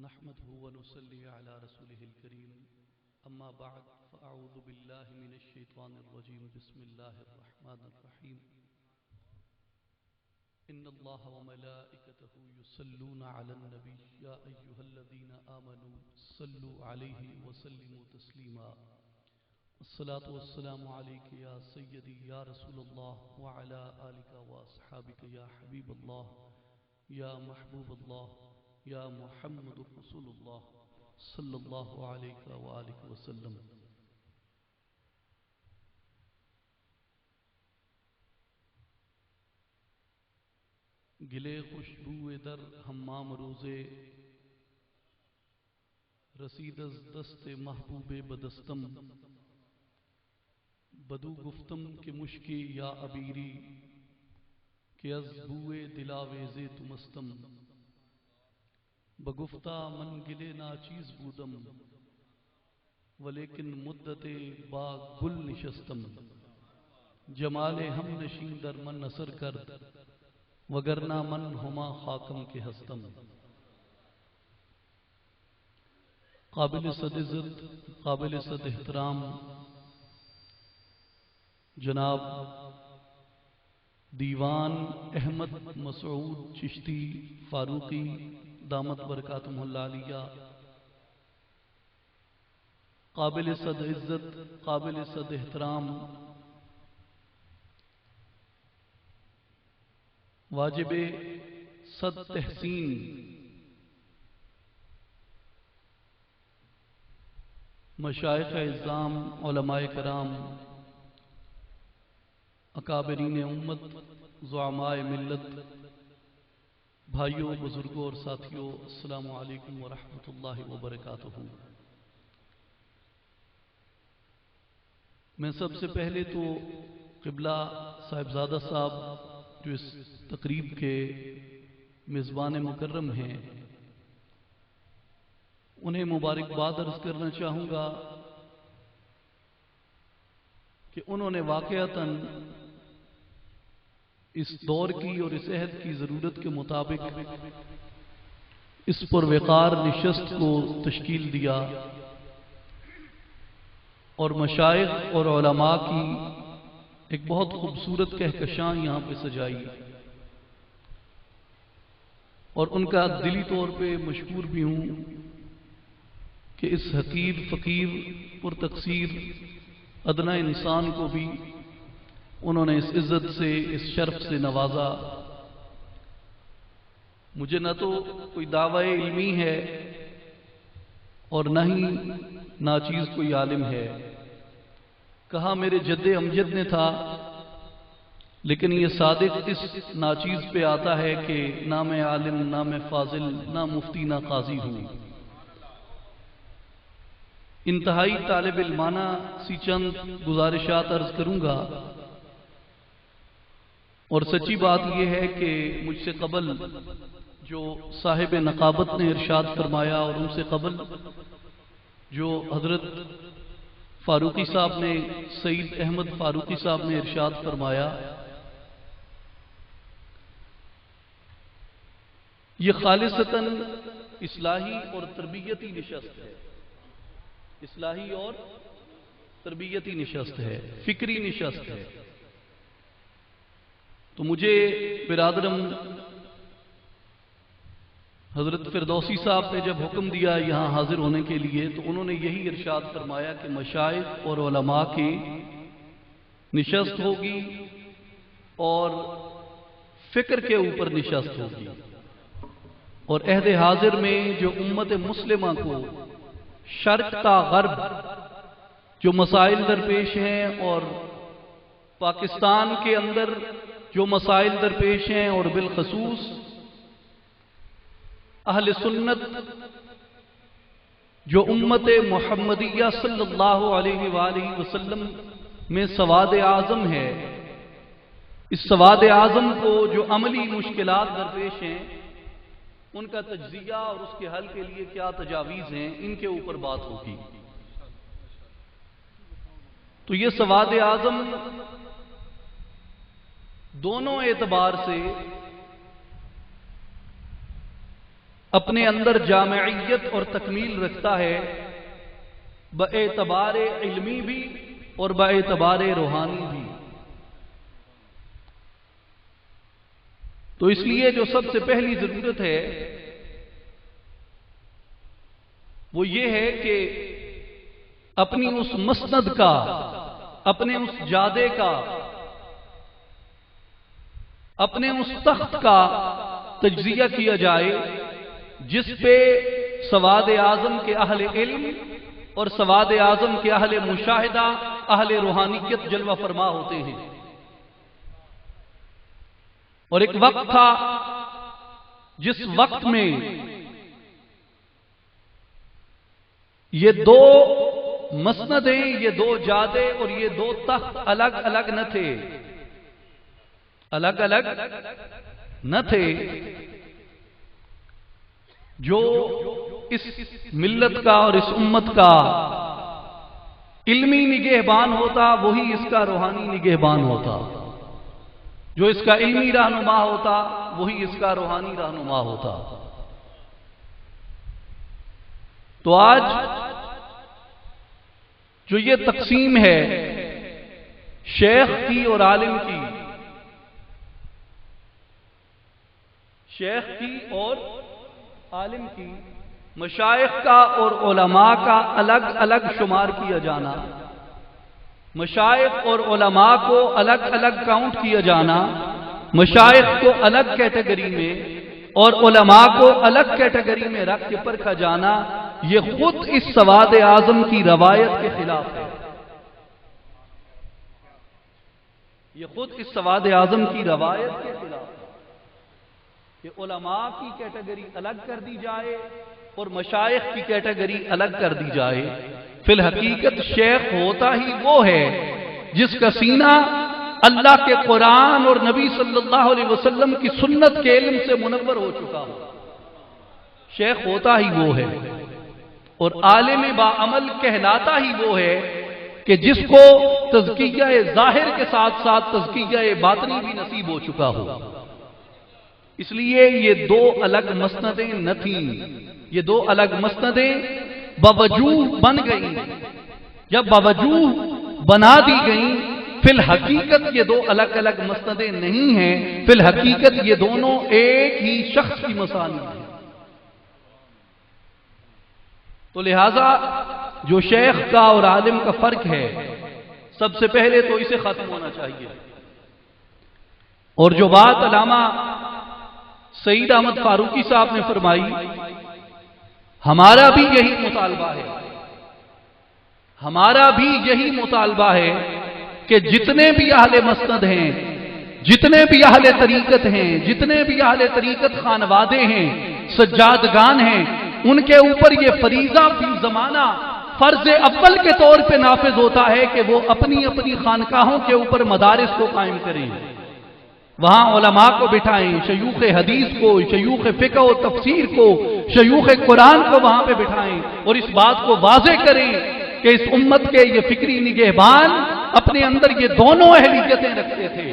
نحمده ونصلي على رسوله الكريم أما بعد فأعوذ بالله من الشيطان الرجيم بسم الله الرحمن الرحيم إن الله وملائكته يصلون على النبي يا أيها الذين آمنوا صلوا عليه وسلموا تسليما الصلاة والسلام عليك يا سيدي يا رسول الله وعلى آلك وأصحابك يا حبيب الله يا محبوب الله یا محمد رسول اللہ صلی اللہ علیہ وآلہ وسلم۔ گلے خوشبو در حمام روزے رسید از دست محبوب بدستم بدو گفتم کہ مشکی یا عبیری کہ از بوئے دلاویز تمستم بگفتہ من گلے ناچیز بودم ولیکن مدت با گل نشستم جمال ہم نشین در من اثر کرد وگرنہ من ہما خاکم کے ہستم۔ قابل صد عزت قابل صد احترام جناب دیوان احمد مسعود چشتی فاروقی دامت برکاتہم اللہ علیہ، قابل صد عزت قابل صد احترام واجب صد تحسین مشائخ اعظام علماء کرام اکابرین امت زعماء ملت بھائیوں بزرگوں اور ساتھیوں السلام علیکم ورحمۃ اللہ وبرکاتہ۔ میں سب سے پہلے تو قبلہ صاحبزادہ صاحب جو اس تقریب کے میزبان مکرم ہیں انہیں مبارکباد عرض کرنا چاہوں گا کہ انہوں نے واقعتاً اس دور کی اور اس عہد کی ضرورت کے مطابق اس پر وقار نشست کو تشکیل دیا اور مشائخ اور علماء کی ایک بہت خوبصورت کہکشاں یہاں پہ سجائی اور ان کا دلی طور پہ مشکور بھی ہوں کہ اس حقیر فقیر اور تقصیر ادنا انسان کو بھی انہوں نے اس عزت سے اس شرف سے نوازا۔ مجھے نہ تو کوئی دعوی علمی ہے اور نہ ہی ناچیز کوئی عالم ہے، کہا میرے جد امجد نے تھا، لیکن یہ صادق اس ناچیز پہ آتا ہے کہ نہ میں عالم نہ میں فاضل نہ مفتی نہ قاضی ہوں، انتہائی طالب علمانہ سی چند گزارشات عرض کروں گا۔ اور سچی بات یہ ہے کہ مجھ سے قبل جو صاحب نقابت نے ارشاد فرمایا اور ان سے قبل جو حضرت فاروقی صاحب نے سعید احمد فاروقی صاحب نے ارشاد فرمایا، یہ خالصتاً اصلاحی اور تربیتی نشست ہے، اصلاحی اور تربیتی نشست ہے، فکری نشست ہے۔ تو مجھے برادرم حضرت فردوسی صاحب نے جب حکم دیا یہاں حاضر ہونے کے لیے تو انہوں نے یہی ارشاد فرمایا کہ مشائخ اور علماء کی نشست ہوگی اور فکر کے اوپر نشست ہوگی، اور عہد حاضر میں جو امت مسلمہ کو شرق تا غرب جو مسائل درپیش ہیں اور پاکستان کے اندر جو مسائل درپیش ہیں اور بالخصوص اہل سنت جو امت محمدیہ صلی اللہ علیہ وآلہ وسلم میں سواد اعظم ہے، اس سواد اعظم کو جو عملی مشکلات درپیش ہیں ان کا تجزیہ اور اس کے حل کے لیے کیا تجاویز ہیں، ان کے اوپر بات ہوگی۔ تو یہ سواد اعظم دونوں اعتبار سے اپنے اندر جامعیت اور تکمیل رکھتا ہے، باعتبار علمی بھی اور باعتبار روحانی بھی۔ تو اس لیے جو سب سے پہلی ضرورت ہے وہ یہ ہے کہ اپنی اس مسند کا، اپنے اس جادے کا، اپنے اس تخت کا تجزیہ کیا جائے جس پہ سواد اعظم کے اہل علم اور سواد اعظم کے اہل مشاہدہ، اہل روحانیت جلوہ فرما ہوتے ہیں۔ اور ایک وقت تھا جس وقت میں یہ دو مسندیں، یہ دو جادے اور یہ دو تخت الگ الگ نہ تھے، الگ الگ نہ تھے۔ جو اس ملت کا اور اس امت کا علمی نگہبان ہوتا وہی اس کا روحانی نگہبان ہوتا، جو اس کا علمی رہنما ہوتا وہی اس کا روحانی رہنما ہوتا۔ تو آج جو یہ تقسیم ہے شیخ کی اور عالم کی، شیخ کی اور عالم کی، مشائخ کا اور علماء کا الگ الگ شمار کیا جانا، مشائخ اور علماء کو الگ الگ کاؤنٹ کیا جانا، مشائخ کو الگ کیٹیگری میں اور علماء کو الگ کیٹیگری میں رکھ کے پرکھا جانا، یہ خود اس سواد اعظم کی روایت کے خلاف ہے۔ یہ خود اس سواد اعظم کی روایت کے خلاف ہے کہ علماء کی کیٹیگری الگ کر دی جائے اور مشائخ کی کیٹیگری الگ کر دی جائے۔ فی الحقیقت شیخ ہوتا ہی وہ ہے جس کا سینہ اللہ کے قرآن اور نبی صلی اللہ علیہ وسلم کی سنت کے علم سے منور ہو چکا ہو، شیخ ہوتا ہی وہ ہے۔ اور عالم باعمل کہلاتا ہی وہ ہے کہ جس کو تزکیہ ظاہر کے ساتھ ساتھ تزکیہ باطنی بھی نصیب ہو چکا ہو۔ اس لیے یہ دو الگ مسندیں نہ تھیں، یہ دو الگ مسندیں باوجود بن گئیں۔ جب باوجود بنا دی گئیں، فی الحقیقت یہ دو الگ الگ مسندیں نہیں ہیں، فی الحقیقت یہ دونوں ایک ہی شخص کی مسانید ہیں۔ تو لہذا جو شیخ کا اور عالم کا فرق ہے، سب سے پہلے تو اسے ختم ہونا چاہیے۔ اور جو بات علامہ سعید احمد فاروقی صاحب نے فرمائی، ہمارا بھی یہی مطالبہ ہے، ہمارا بھی یہی مطالبہ ہے کہ جتنے بھی اہل مسند ہیں، جتنے بھی اہل طریقت ہیں، جتنے بھی اہل طریقت خانوادے ہیں، سجادگان ہیں، ان کے اوپر یہ فریضہ فی زمانہ فرض اول کے طور پہ نافذ ہوتا ہے کہ وہ اپنی اپنی خانقاہوں کے اوپر مدارس کو قائم کریں، وہاں علماء کو بٹھائیں، شیوخ حدیث کو، شیوخ فقہ و تفسیر کو، شیوخ قرآن کو وہاں پہ بٹھائیں، اور اس بات کو واضح کریں کہ اس امت کے یہ فکری نگہبان اپنے اندر یہ دونوں اہلیتیں رکھتے تھے۔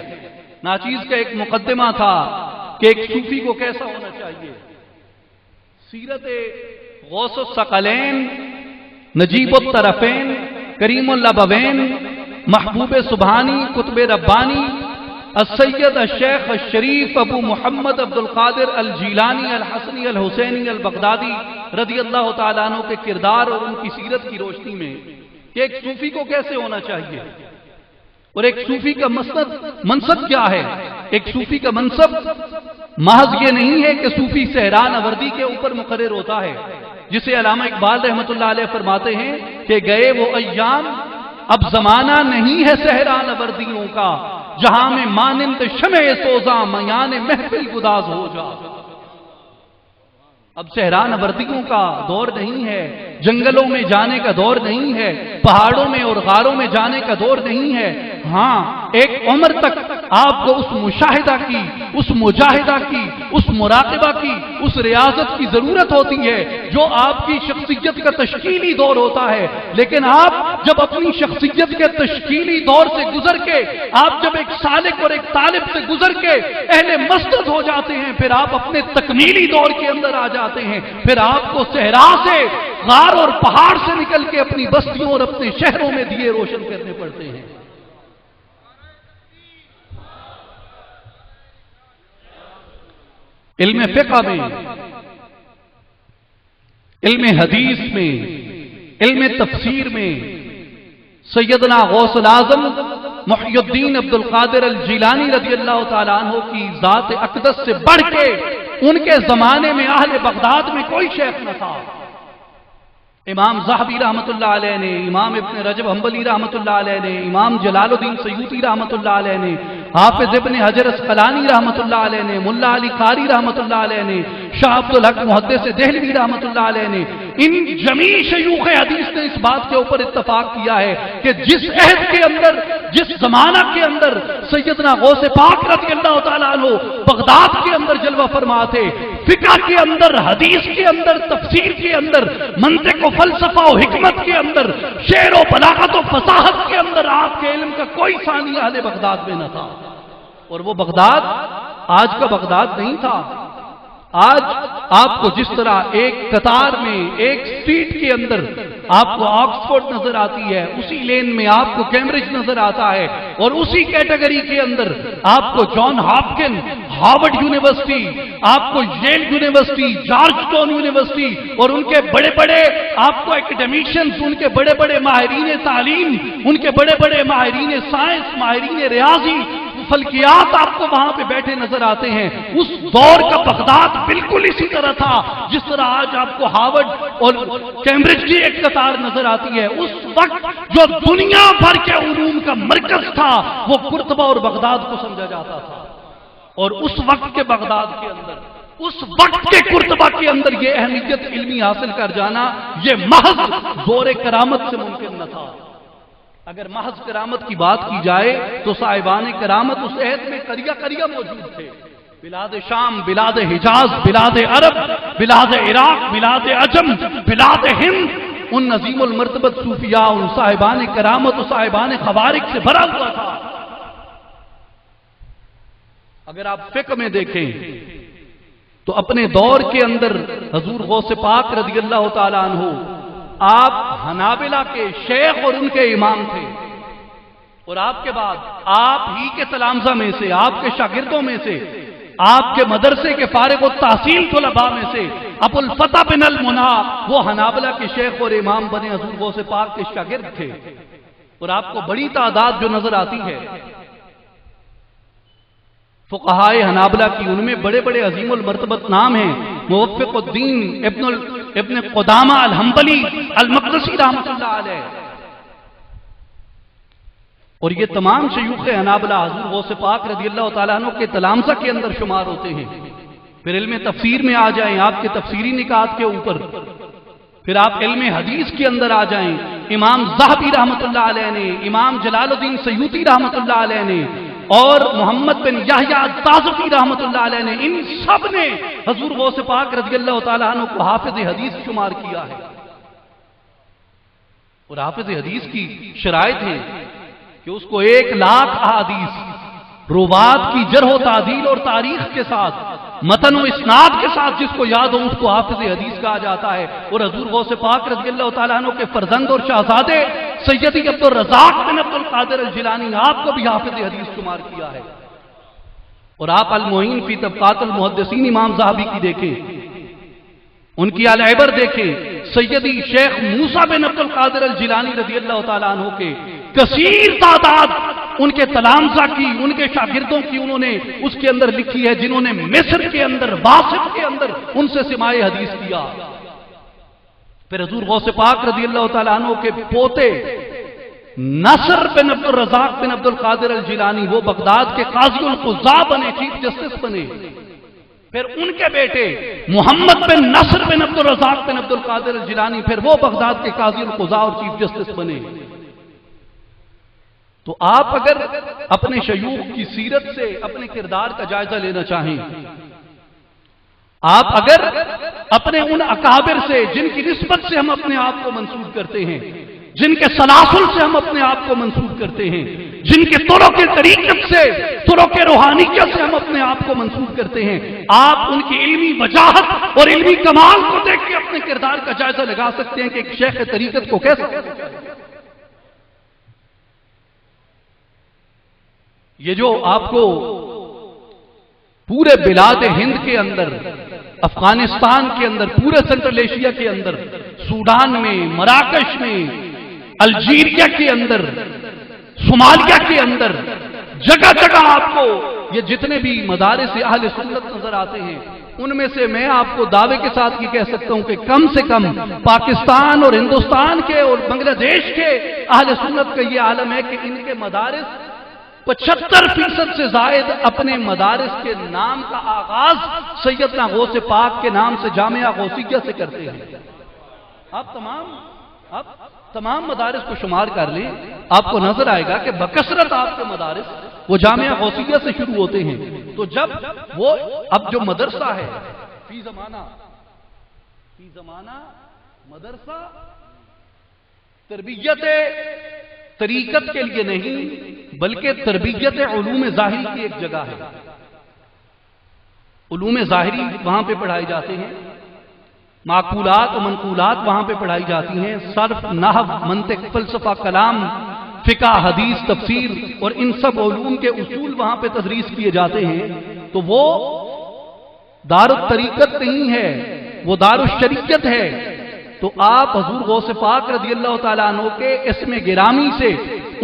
ناچیز کا ایک مقدمہ تھا کہ ایک صوفی کو کیسا ہونا چاہیے۔ سیرت غوث الثقلین، نجیب الطرفین، کریم اللبوین، محبوب سبحانی، قطب ربانی، السید الشیخ الشریف ابو محمد عبد القادر الجیلانی الحسنی الحسینی البغدادی رضی اللہ تعالیٰ عنہ کے کردار اور ان کی سیرت کی روشنی میں کہ ایک صوفی کو کیسے ہونا چاہیے اور ایک صوفی کا منصب کیا ہے۔ ایک صوفی کا منصب محض یہ نہیں ہے کہ صوفی صحرا نوردی کے اوپر مقرر ہوتا ہے، جسے علامہ اقبال رحمۃ اللہ علیہ فرماتے ہیں کہ گئے وہ ایام اب زمانہ نہیں ہے صحرا نوردیوں کا، جہاں میں مانند شمع سوزاں میان محفل گداز ہو جا۔ اب صحرا نوردیوں کا دور نہیں ہے، جنگلوں میں جانے کا دور نہیں ہے، پہاڑوں میں اور غاروں میں جانے کا دور نہیں ہے۔ ہاں، ایک عمر تک آپ کو اس مشاہدہ کی، اس مجاہدہ کی، اس مراقبہ کی، اس ریاضت کی ضرورت ہوتی ہے جو آپ کی شخصیت کا تشکیلی دور ہوتا ہے۔ لیکن آپ جب اپنی شخصیت کے تشکیلی دور سے گزر کے، آپ جب ایک سالک اور ایک طالب سے گزر کے اہل مسجد ہو جاتے ہیں، پھر آپ اپنے تکمیلی دور کے اندر آ جاتے ہیں۔ پھر آپ کو صحرا سے، غار اور پہاڑ سے نکل کے اپنی بستیوں اور اپنے شہروں میں دیے روشن کرنے پڑتے ہیں۔ علم فقہ میں، علم حدیث میں، علم تفسیر میں سیدنا غوث الاعظم محی الدین عبد القادر الجیلانی رضی اللہ تعالیٰ عنہ کی ذات اقدس سے بڑھ کے ان کے زمانے میں اہل بغداد میں کوئی شیخ نہ تھا۔ امام ذہبی رحمت اللہ علیہ نے، امام ابن رجب حنبلی رحمت اللہ علیہ نے، امام جلال الدین سیوطی رحمت اللہ علیہ نے، حافظ ابن حجر اسقلانی رحمت اللہ علیہ نے، ملا علی قاری رحمت اللہ علیہ نے، شاہ عبد الحق محدث دہلوی رحمت اللہ علیہ نے، ان جمیع شیوخ حدیث نے اس بات کے اوپر اتفاق کیا ہے کہ جس عہد کے اندر، جس زمانہ کے اندر سیدنا غوث پاک رضی اللہ تعالیٰ عنہ بغداد کے اندر جلوہ فرما تھے، فقہ کے اندر، حدیث کے اندر، تفسیر کے اندر، منطق و فلسفہ و حکمت کے اندر، شعر و بلاغت و فصاحت کے اندر آپ کے علم کا کوئی ثانی اہل بغداد میں نہ تھا۔ اور وہ بغداد آج کا بغداد نہیں تھا۔ آج آپ کو جس طرح ایک قطار میں، ایک سٹریٹ کے اندر آپ کو آکسفورڈ نظر آتی ہے، اسی لین میں آپ کو کیمبرج نظر آتا ہے، اور اسی کیٹیگری کے اندر آپ کو جان ہاپکن، ہارورڈ یونیورسٹی، آپ کو ییل یونیورسٹی، جارج ٹاؤن یونیورسٹی اور ان کے بڑے بڑے آپ کو ایکڈیمیشنز، ان کے بڑے بڑے ماہرین تعلیم، ان کے بڑے بڑے ماہرین سائنس، ماہرین ریاضی، فلکیات آپ کو وہاں پہ بیٹھے نظر آتے ہیں۔ اس دور کا بغداد بالکل اسی طرح تھا جس طرح آج آپ کو ہارورڈ اور کیمبرج کی ایک قطار نظر آتی ہے۔ اس وقت جو دنیا بھر کے علوم کا مرکز تھا وہ قرطبہ اور بغداد کو سمجھا جاتا تھا، اور اس وقت کے بغداد کے اندر، اس وقت کے قرطبہ کے اندر یہ اہمیت علمی حاصل کر جانا یہ محض زور کرامت سے ممکن نہ تھا۔ اگر محض کرامت کی بات کی جائے تو صاحبان کرامت اس عہد میں قریہ موجود تھے۔ بلاد شام، بلاد حجاز، بلاد عرب، بلاد عراق، بلاد عجم، بلاد ہند، ان نظیم المرتبت صوفیاء، ان صاحبان کرامت و صاحبان خوارق سے بھرا ہوا تھا۔ اگر آپ فقہ میں دیکھیں تو اپنے دور کے اندر حضور غوث پاک رضی اللہ تعالیٰ عنہ آپ حنابلہ کے شیخ اور ان کے امام تھے، اور آپ کے بعد آپ ہی کے تلامذہ میں سے، آپ کے شاگردوں میں سے، آپ کے مدرسے کے فارغ التحصیل طلباء میں سے ابو الفتح بن المنہ وہ حنابلہ کے شیخ اور امام بنے حضور غوث پاک کے شاگرد تھے، اور آپ کو بڑی تعداد جو نظر آتی ہے فقہائے حنابلہ کی، ان میں بڑے بڑے عظیم المرتبت نام ہیں، موفق الدین ابن قدامہ الحنبلی المقدسی رحمۃ اللہ علیہ، اور یہ تمام شیوخ حنابلہ حضور غوث پاک رضی اللہ تعالیٰ عنہ کے تلامذہ کے اندر شمار ہوتے ہیں۔ پھر علم تفسیر میں آ جائیں آپ کے تفسیری نکات کے اوپر، پھر آپ علم حدیث کے اندر آ جائیں، امام ذہبی رحمۃ اللہ علیہ نے، امام جلال الدین سیوطی رحمۃ اللہ علیہ نے، اور محمد بن یحییٰ التازفی رحمۃ اللہ علیہ نے، ان سب نے حضور غوث پاک رضی اللہ تعالیٰ عنہ کو حافظ حدیث شمار کیا ہے۔ اور حافظ حدیث کی شرائط ہے کہ اس کو 1,00,000 احادیث روات کی جرح و تعدیل اور تاریخ کے ساتھ، متن و اسناد کے ساتھ جس کو یاد ہو اس کو حافظ حدیث کہا جاتا ہے۔ اور حضور غوث پاک رضی اللہ تعالیٰ عنہ کے فرزند اور شہزادے سیدی عبد الرزاق بن عبد القادر الجیلانی نے آپ کو بھی حافظ حدیث شمار کیا ہے۔ اور آپ المعین فی طبقات المحدثین امام ذہبی کی دیکھیں، ان کی العبر دیکھیں، سیدی شیخ موسیٰ بن عبد القادر الجیلانی رضی اللہ تعالیٰ عنہ کے کثیر تعداد ان کے تلامذہ کی، ان کے شاگردوں کی انہوں نے اس کے اندر لکھی ہے، جنہوں نے مصر کے اندر، واسط کے اندر ان سے سماع حدیث کیا۔ پھر حضور غوث پاک رضی اللہ تعالیٰ عنہ کے پوتے نصر بن عبد الرزاق بن عبد القادر الجیلانی وہ بغداد کے قاضی القضاء بنے، چیف جسٹس بنے۔ پھر ان کے بیٹے محمد بن نصر بن عبد الرزاق بن عبد القادر الجیلانی، پھر وہ بغداد کے قاضی القضاء اور چیف جسٹس بنے۔ تو آپ اگر اپنے شیوخ کی سیرت سے اپنے کردار کا جائزہ لینا چاہیں، آپ اگر اپنے ان اکابر سے جن کی نسبت سے ہم اپنے آپ کو منسوب کرتے ہیں، جن کے سلاسل سے ہم اپنے آپ کو منسوب کرتے ہیں، جن کے طرق طریقت سے، طرق روحانیت سے ہم اپنے آپ کو منسوب کرتے ہیں، آپ ان کی علمی وجاہت اور علمی کمال کو دیکھ کے اپنے کردار کا جائزہ لگا سکتے ہیں کہ ایک شیخ طریقت کو کیسے۔ یہ جو آپ کو پورے بلاد ہند کے اندر، افغانستان کے اندر، پورے سینٹرل ایشیا کے اندر، سوڈان میں، مراکش میں، الجیریا کے اندر، صومالیہ کے اندر، جگہ جگہ آپ کو یہ جتنے بھی مدارس اہل سنت نظر آتے ہیں، ان میں سے میں آپ کو دعوے کے ساتھ یہ کہہ سکتا ہوں کہ کم سے کم پاکستان اور ہندوستان کے اور بنگلہ دیش کے اہل سنت کا یہ عالم ہے کہ ان کے مدارس 75% سے زائد اپنے مدارس کے نام کا آغاز سیدنا غوث پاک کے نام سے جامعہ غوثیہ سے کرتے ہیں۔ آپ تمام مدارس کو شمار کر لیں، آپ کو نظر آئے گا کہ بکثرت آپ کے مدارس وہ جامعہ غوثیہ سے شروع ہوتے ہیں۔ تو جب وہ اب جو مدرسہ ہے فی زمانہ مدرسہ تربیت طریقت کے لیے نہیں بلکہ تربیت علوم ظاہری کی ایک جگہ ہے۔ علوم ظاہری وہاں پہ پڑھائے جاتے ہیں، معقولات و منقولات وہاں پہ پڑھائی جاتی ہیں، صرف، نحو، منطق، فلسفہ، کلام، فقہ، حدیث، تفسیر اور ان سب علوم کے اصول وہاں پہ تدریس کیے جاتے ہیں۔ تو وہ دار الطریقت نہیں ہے، وہ دار الشریعت ہے۔ تو آپ حضور غوث پاک رضی اللہ تعالیٰ عنہ کے اسم گرامی سے،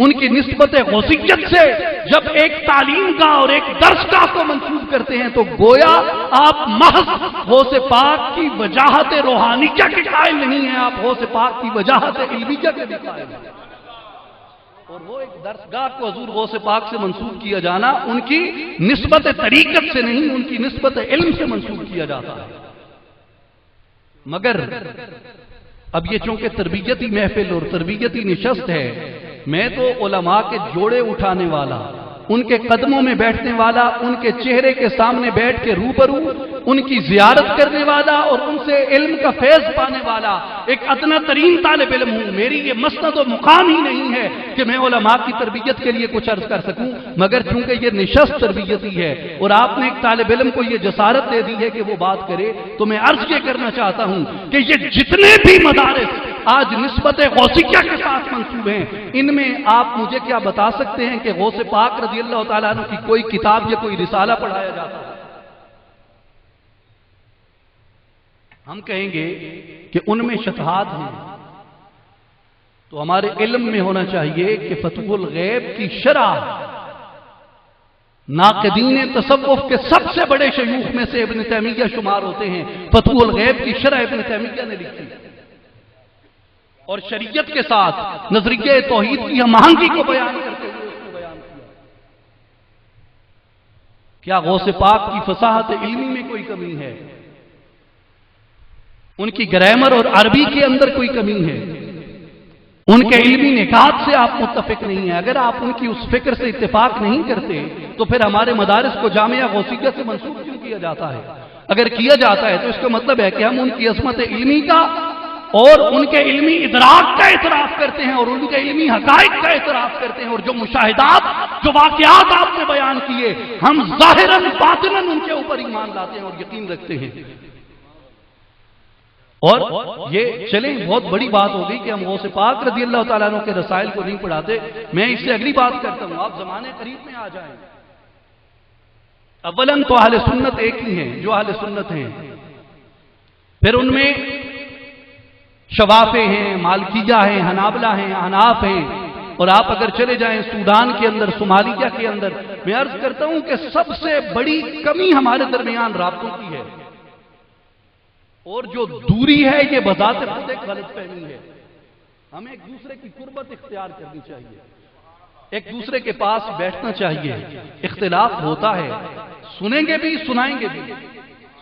ان کی نسبت غوثیت سے جب ایک تعلیم کا اور ایک درس کا کو منسوب کرتے ہیں تو گویا آپ محض غوث پاک کی وجاہت روحانیہ کے قائل نہیں ہیں، آپ غوث پاک کی وجاہت علمیہ کے بھی قائل ہیں۔ اور وہ ایک درسگاہ کو حضور غوث پاک سے منسوب کیا جانا ان کی نسبت طریقت سے نہیں، ان کی نسبت علم سے منسوب کیا جاتا ہے۔ مگر اب یہ چونکہ تربیتی محفل اور تربیتی نشست ہے، میں تو علماء کے جوڑے اٹھانے والا، ان کے قدموں میں بیٹھنے والا، ان کے چہرے کے سامنے بیٹھ کے روبرو ان کی زیارت کرنے والا اور ان سے علم کا فیض پانے والا ایک ادنا ترین طالب علم ہوں۔ میری یہ مسند و مقام ہی نہیں ہے کہ میں علماء کی تربیت کے لیے کچھ عرض کر سکوں، مگر چونکہ یہ نشست تربیتی ہے اور آپ نے ایک طالب علم کو یہ جسارت دے دی ہے کہ وہ بات کرے، تو میں عرض یہ کرنا چاہتا ہوں کہ یہ جتنے بھی مدارس آج نسبت غوثیہ کے ساتھ منسوب ہیں، ان میں آپ مجھے کیا بتا سکتے ہیں کہ غوث پاک رضی اللہ تعالیٰ عنہ کی کوئی کتاب یا کوئی رسالہ پڑھایا جاتا ہے؟ ہم کہیں گے کہ ان میں شطحات ہیں، تو ہمارے علم میں ہونا چاہیے کہ فتوح الغیب کی شرح ناقدین تصوف کے سب سے بڑے شیوخ میں سے ابن تیمیہ شمار ہوتے ہیں۔ فتوح الغیب کی شرح ابن تیمیہ نے لکھی اور شریعت کے ساتھ نظریہ توحید کی ہم آہنگی کو بیان کرتے ہوئے اس کو بیان کیا۔ کیا غوث پاک کی فصاحت علمی میں کوئی کمی ہے؟ ان کی گرامر اور عربی کے اندر کوئی کمی ہے؟ ان کے علمی نکات سے آپ متفق نہیں ہیں؟ اگر آپ ان کی اس فکر سے اتفاق نہیں کرتے تو پھر ہمارے مدارس کو جامعہ غوثیہ سے منسوب کیوں کیا جاتا ہے؟ اگر کیا جاتا ہے تو اس کا مطلب ہے کہ ہم ان کی عظمت علمی کا اور ان کے علمی ادراک کا اعتراف کرتے ہیں اور ان کے علمی حقائق کا اعتراف کرتے ہیں، اور جو مشاہدات، جو واقعات آپ نے بیان کیے، ہم ظاہراً باطناً ان کے اوپر ایمان لاتے ہیں اور یقین رکھتے ہیں۔ اور یہ چلیں بہت بڑی بات ہو گئی کہ ہم غوث پاک رضی اللہ تعالیٰ عنہ کے رسائل کو نہیں پڑھاتے۔ میں اس سے اگلی بات کرتا ہوں، آپ زمانے قریب میں آ جائیں۔ اولاً تو اہل سنت ایک ہی ہیں جو اہل سنت ہیں، پھر ان میں شوافے ہیں، مالکیہ ہیں، حنابلہ ہیں، احناف ہیں، اور آپ اگر چلے جائیں سوڈان کے اندر، صومالیہ کے اندر، میں عرض کرتا ہوں کہ سب سے بڑی کمی ہمارے درمیان رابطوں کی ہے، اور جو دوری ہے یہ بذات خود ایک غلط فہمی ہے۔ ہمیں ایک دوسرے کی قربت اختیار کرنی چاہیے، ایک دوسرے کے پاس بیٹھنا چاہیے۔ اختلاف ہوتا ہے، سنیں گے بھی، سنائیں گے بھی،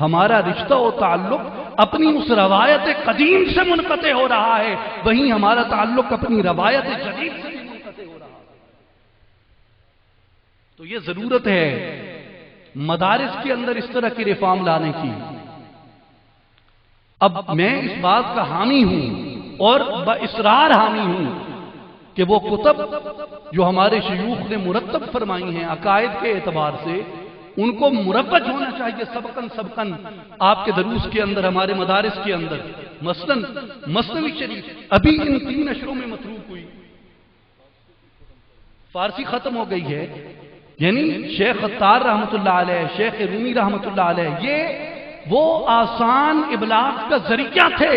ہمارا رشتہ و تعلق اپنی اس روایت قدیم سے منقطع ہو رہا ہے، وہیں ہمارا تعلق اپنی روایت جدید سے بھی منقطع ہو رہا ہے۔ تو یہ ضرورت ہے مدارس کے اندر اس طرح کی ریفارم لانے کی۔ اب میں اس بات کا حامی ہوں اور باصرار حامی ہوں کہ وہ کتب جو ہمارے شیوخ نے مرتب فرمائی ہیں عقائد کے اعتبار سے، ان کو مروج ہونا چاہیے سبقاً آپ کے دروس کے اندر، ہمارے مدارس کے اندر۔ مثلاً مثنوی شریف ابھی ان 3 نشروں میں متروک ہوئی، فارسی ختم ہو گئی ہے، یعنی شیخ خطار رحمۃ اللہ علیہ، شیخ رومی رحمۃ اللہ علیہ، یہ وہ آسان ابلاغ کا ذریعہ تھے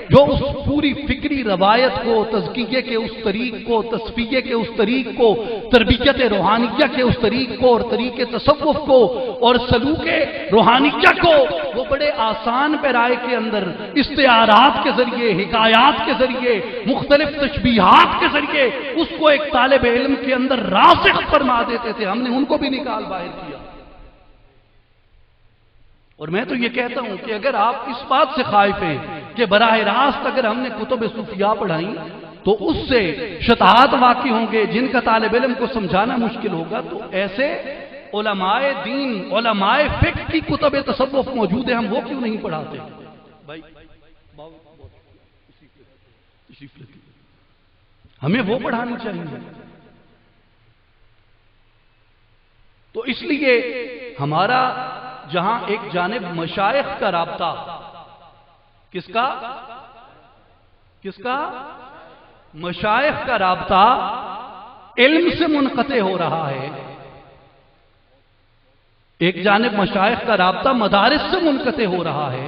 جو اس پوری فکری روایت کو، تزکیے کے اس طریق کو، تصفیے کے اس طریق کو، تربیت روحانیہ کے اس طریق کو اور طریق تصوف کو اور سلوک روحانیہ کو وہ بڑے آسان پیرائے کے اندر استعارات کے ذریعے، حکایات کے ذریعے، مختلف تشبیہات کے ذریعے اس کو ایک طالب علم کے اندر راسخ فرما دیتے تھے۔ ہم نے ان کو بھی نکال باہر کیا۔ اور میں تو یہ کہتا ہوں کہ اگر آپ اس بات سے خائف ہیں کہ براہ راست اگر ہم نے کتب صوفیاء پڑھائیں تو اس سے شتات واقع ہوں گے جن کا طالب علم کو سمجھانا مشکل ہوگا، تو ایسے علماء دین، علماء فقہ کی کتب تصوف موجود ہیں، ہم وہ کیوں نہیں پڑھاتے؟ ہمیں وہ پڑھانی چاہیے۔ تو اس لیے ہمارا جہاں ایک جانب مشائخ کا رابطہ، کس کا مشائخ کا رابطہ علم سے منقطع ہو رہا ہے، ایک جانب مشائخ کا رابطہ مدارس سے منقطع ہو رہا ہے،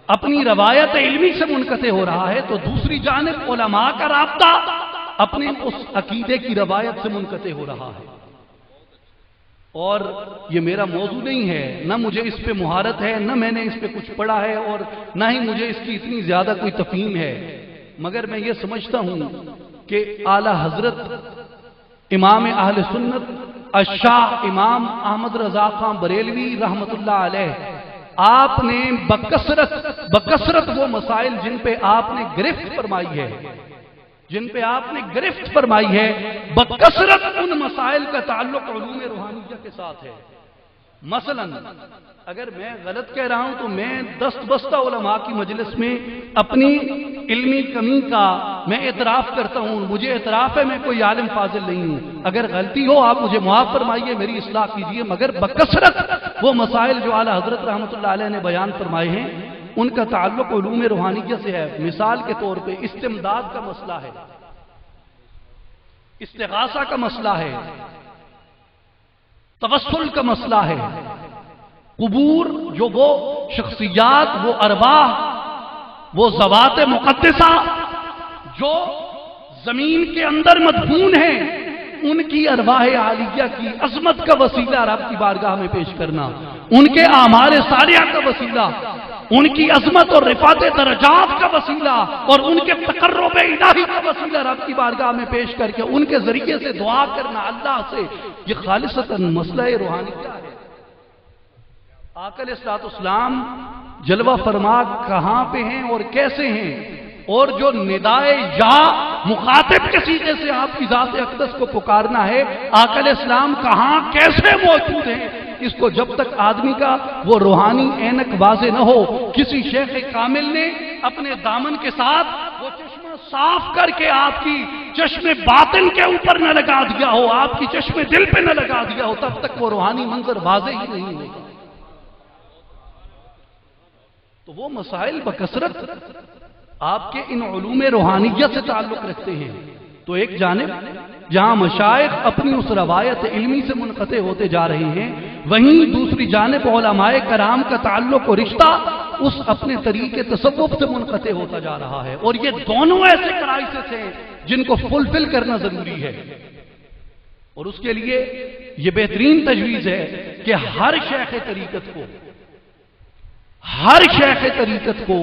اپنی روایت علمی سے منقطع ہو رہا ہے، تو دوسری جانب علماء کا رابطہ اپنے اس عقیدے کی روایت سے منقطع ہو رہا ہے۔ اور یہ میرا موضوع نہیں ہے، نہ مجھے اس پہ مہارت ہے، نہ میں نے اس پہ کچھ پڑھا ہے، اور نہ ہی مجھے اس کی اتنی زیادہ کوئی تفہیم ہے، مگر میں یہ سمجھتا ہوں کہ اعلیٰ حضرت امام اہل سنت الشاہ امام احمد رضا خان بریلوی رحمۃ اللہ علیہ، آپ نے بکثرت وہ مسائل جن پہ آپ نے گرفت فرمائی ہے، بکثرت ان مسائل کا تعلق علوم روحانیہ کے ساتھ ہے۔ مثلا اگر میں غلط کہہ رہا ہوں تو میں دست بستہ علماء کی مجلس میں اپنی علمی کمی کا میں اعتراف کرتا ہوں، مجھے اعتراف ہے میں کوئی عالم فاضل نہیں ہوں، اگر غلطی ہو آپ مجھے معاف فرمائیے، میری اصلاح کیجیے، مگر بکثرت وہ مسائل جو اعلیٰ حضرت رحمۃ اللہ علیہ نے بیان فرمائے ہیں ان کا تعلق علوم روحانیہ سے ہے۔ مثال کے طور پہ استمداد کا مسئلہ ہے، استغاثہ کا مسئلہ ہے، توسل کا مسئلہ ہے، قبور جو وہ شخصیات، وہ ارواح، وہ ذوات مقدسہ جو زمین کے اندر مدفون ہیں، ان کی ارواح عالیہ کی عظمت کا وسیلہ رب کی بارگاہ میں پیش کرنا، ان کے اعمال صالحہ کا وسیلہ، ان کی عظمت اور رفعت درجات کا وسیلہ اور ان کے تقرب الہی کا وسیلہ رب کی بارگاہ میں پیش کر کے ان کے ذریعے سے دعا کرنا اللہ سے، یہ خالصتاً مسئلہ روحانیہ ہے۔ آقا علیہ الصلوۃ والسلام جلوہ فرما کہاں پہ ہیں اور کیسے ہیں، اور جو ندائے یا مخاطب کے سیغے سے آپ کی ذات اقدس کو پکارنا ہے، آقا علیہ السلام کہاں کیسے موجود ہیں، اس کو جب تک آدمی کا وہ روحانی عینک واضح نہ ہو، کسی شیخ کامل نے اپنے دامن کے ساتھ وہ چشمہ صاف کر کے آپ کی چشم باطن کے اوپر نہ لگا دیا ہو، آپ کی چشم دل پہ نہ لگا دیا ہو، تب تک وہ روحانی منظر واضح ہی نہیں ہوگا۔ تو وہ مسائل بکثرت آپ کے ان علوم روحانیت سے تعلق رکھتے ہیں۔ تو ایک جانب جہاں مشائخ اپنی اس روایت علمی سے منقطع ہوتے جا رہے ہیں، وہیں دوسری جانب علماء کرام کا تعلق و رشتہ اس اپنے طریقے تصوف سے منقطع ہوتا جا رہا ہے، اور یہ دونوں ایسے کرائسس ہیں جن کو فلفل کرنا ضروری ہے۔ اور اس کے لیے یہ بہترین تجویز ہے کہ ہر شیخ طریقت کو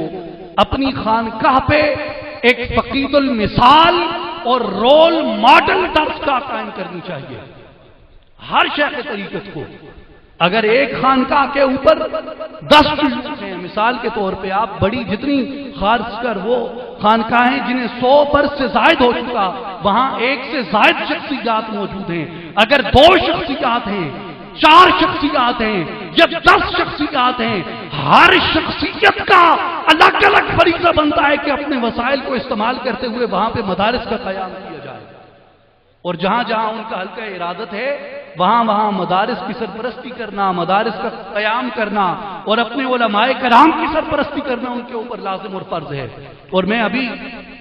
اپنی خانقاہ پہ ایک فقید المثال اور رول ماڈل درس کا قائم کرنی چاہیے، ہر شیخ طریقت کو اگر ایک خانقاہ کے اوپر 10 شیوخ ہیں، مثال کے طور پہ آپ بڑی جتنی خارج کر وہ خانقاہیں جنہیں 100 برس سے زائد ہو چکا، وہاں 1 سے زائد شخصیات موجود ہیں، اگر 2 شخصیات ہیں، 4 شخصیات ہیں یا 10 شخصیات ہیں، ہر شخصیت کا الگ الگ فریضہ بنتا ہے کہ اپنے وسائل کو استعمال کرتے ہوئے وہاں پہ مدارس کا قیام کیا جائے، اور جہاں جہاں ان کا حلقہ ارادت ہے وہاں وہاں مدارس کی سرپرستی کرنا، مدارس کا قیام کرنا اور اپنے علماء کرام کی سرپرستی کرنا ان کے اوپر لازم اور فرض ہے۔ اور میں ابھی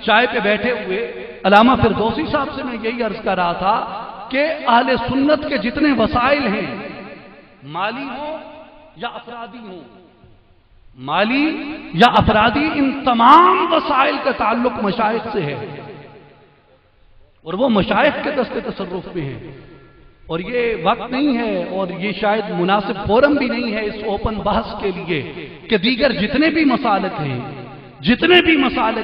چائے پہ بیٹھے ہوئے علامہ فردوسی صاحب سے میں یہی عرض کر رہا تھا کہ اہل سنت کے جتنے وسائل ہیں، مالی ہوں یا افرادی ہوں، مالی یا افرادی، ان تمام وسائل کا تعلق مشائخ سے ہے، اور وہ مشائخ کے دست تصرف میں ہیں۔ اور یہ وقت نہیں ہے اور یہ شاید مناسب فورم بھی نہیں ہے اس اوپن بحث کے لیے کہ دیگر جتنے بھی مسالک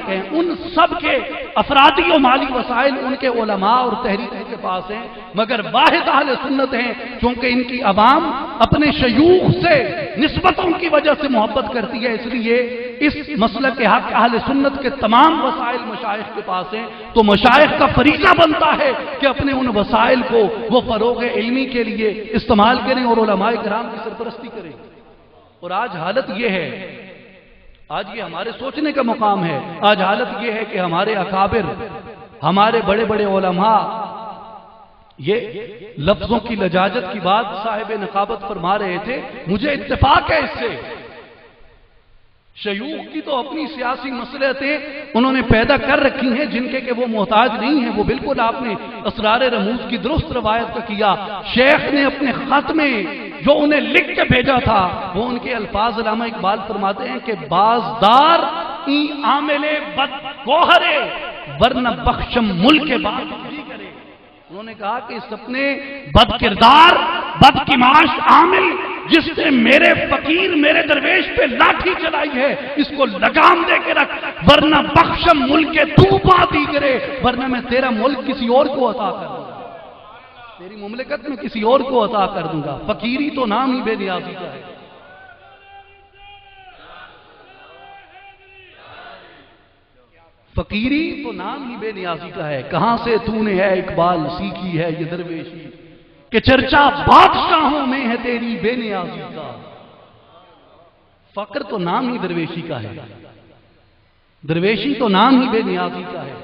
ہیں، ان سب کے افرادی و مالی وسائل ان کے علماء اور تحریکوں کے پاس ہیں، مگر واحد اہل سنت ہیں چونکہ ان کی عوام اپنے شیوخ سے نسبتوں کی وجہ سے محبت کرتی ہے، اس لیے اس مسلک کے حق اہل سنت کے تمام وسائل مشائخ کے پاس ہیں، تو مشائخ کا فریضہ بنتا ہے کہ اپنے ان وسائل کو وہ فروغ علمی کے لیے استعمال کریں اور علماء کرام کی سرپرستی کریں۔ اور آج حالت یہ ہے، آج یہ ہمارے سوچنے کا مقام ہے، آج حالت یہ ہے کہ ہمارے اکابر، ہمارے بڑے بڑے علماء، یہ لفظوں کی لجاجت کی بات صاحب نقابت فرما رہے تھے، مجھے اتفاق ہے اس سے، شیوخ کی تو اپنی سیاسی مصلحتیں انہوں نے پیدا کر رکھی ہیں جن کے کہ وہ محتاج نہیں ہیں، وہ بالکل آپ نے اسرار رموز کی درست روایت کا کیا۔ شیخ نے اپنے خط میں جو انہیں لکھ کے بھیجا تھا وہ ان کے الفاظ علامہ اقبال فرماتے ہیں کہ بازدار ای عامل بد گوہرے ورنہ بخشم ملک بعد بھی کرے۔ انہوں نے کہا کہ اس اپنے بد کردار، بد کماش عامل جس نے میرے فقیر، میرے درویش پہ لاٹھی چلائی ہے، اس کو لگام دے کے رکھ، ورنہ بخشم ملک تو بادی کرے، ورنہ میں تیرا ملک کسی اور کو عطا کر دوں گا، تیری مملکت میں کسی اور کو عطا کر دوں گا۔ فقیری تو نام ہی بے نیازی کا ہے، فقیری تو نام ہی بے نیازی کا ہے۔ کہاں سے تو نے ہے اقبال سیکھی ہے یہ درویشی، کہ چرچا بادشاہوں میں ہے تیری بے نیازی کا۔ فقر تو نام ہی درویشی کا ہے، درویشی تو نام ہی بے نیازی کا ہے۔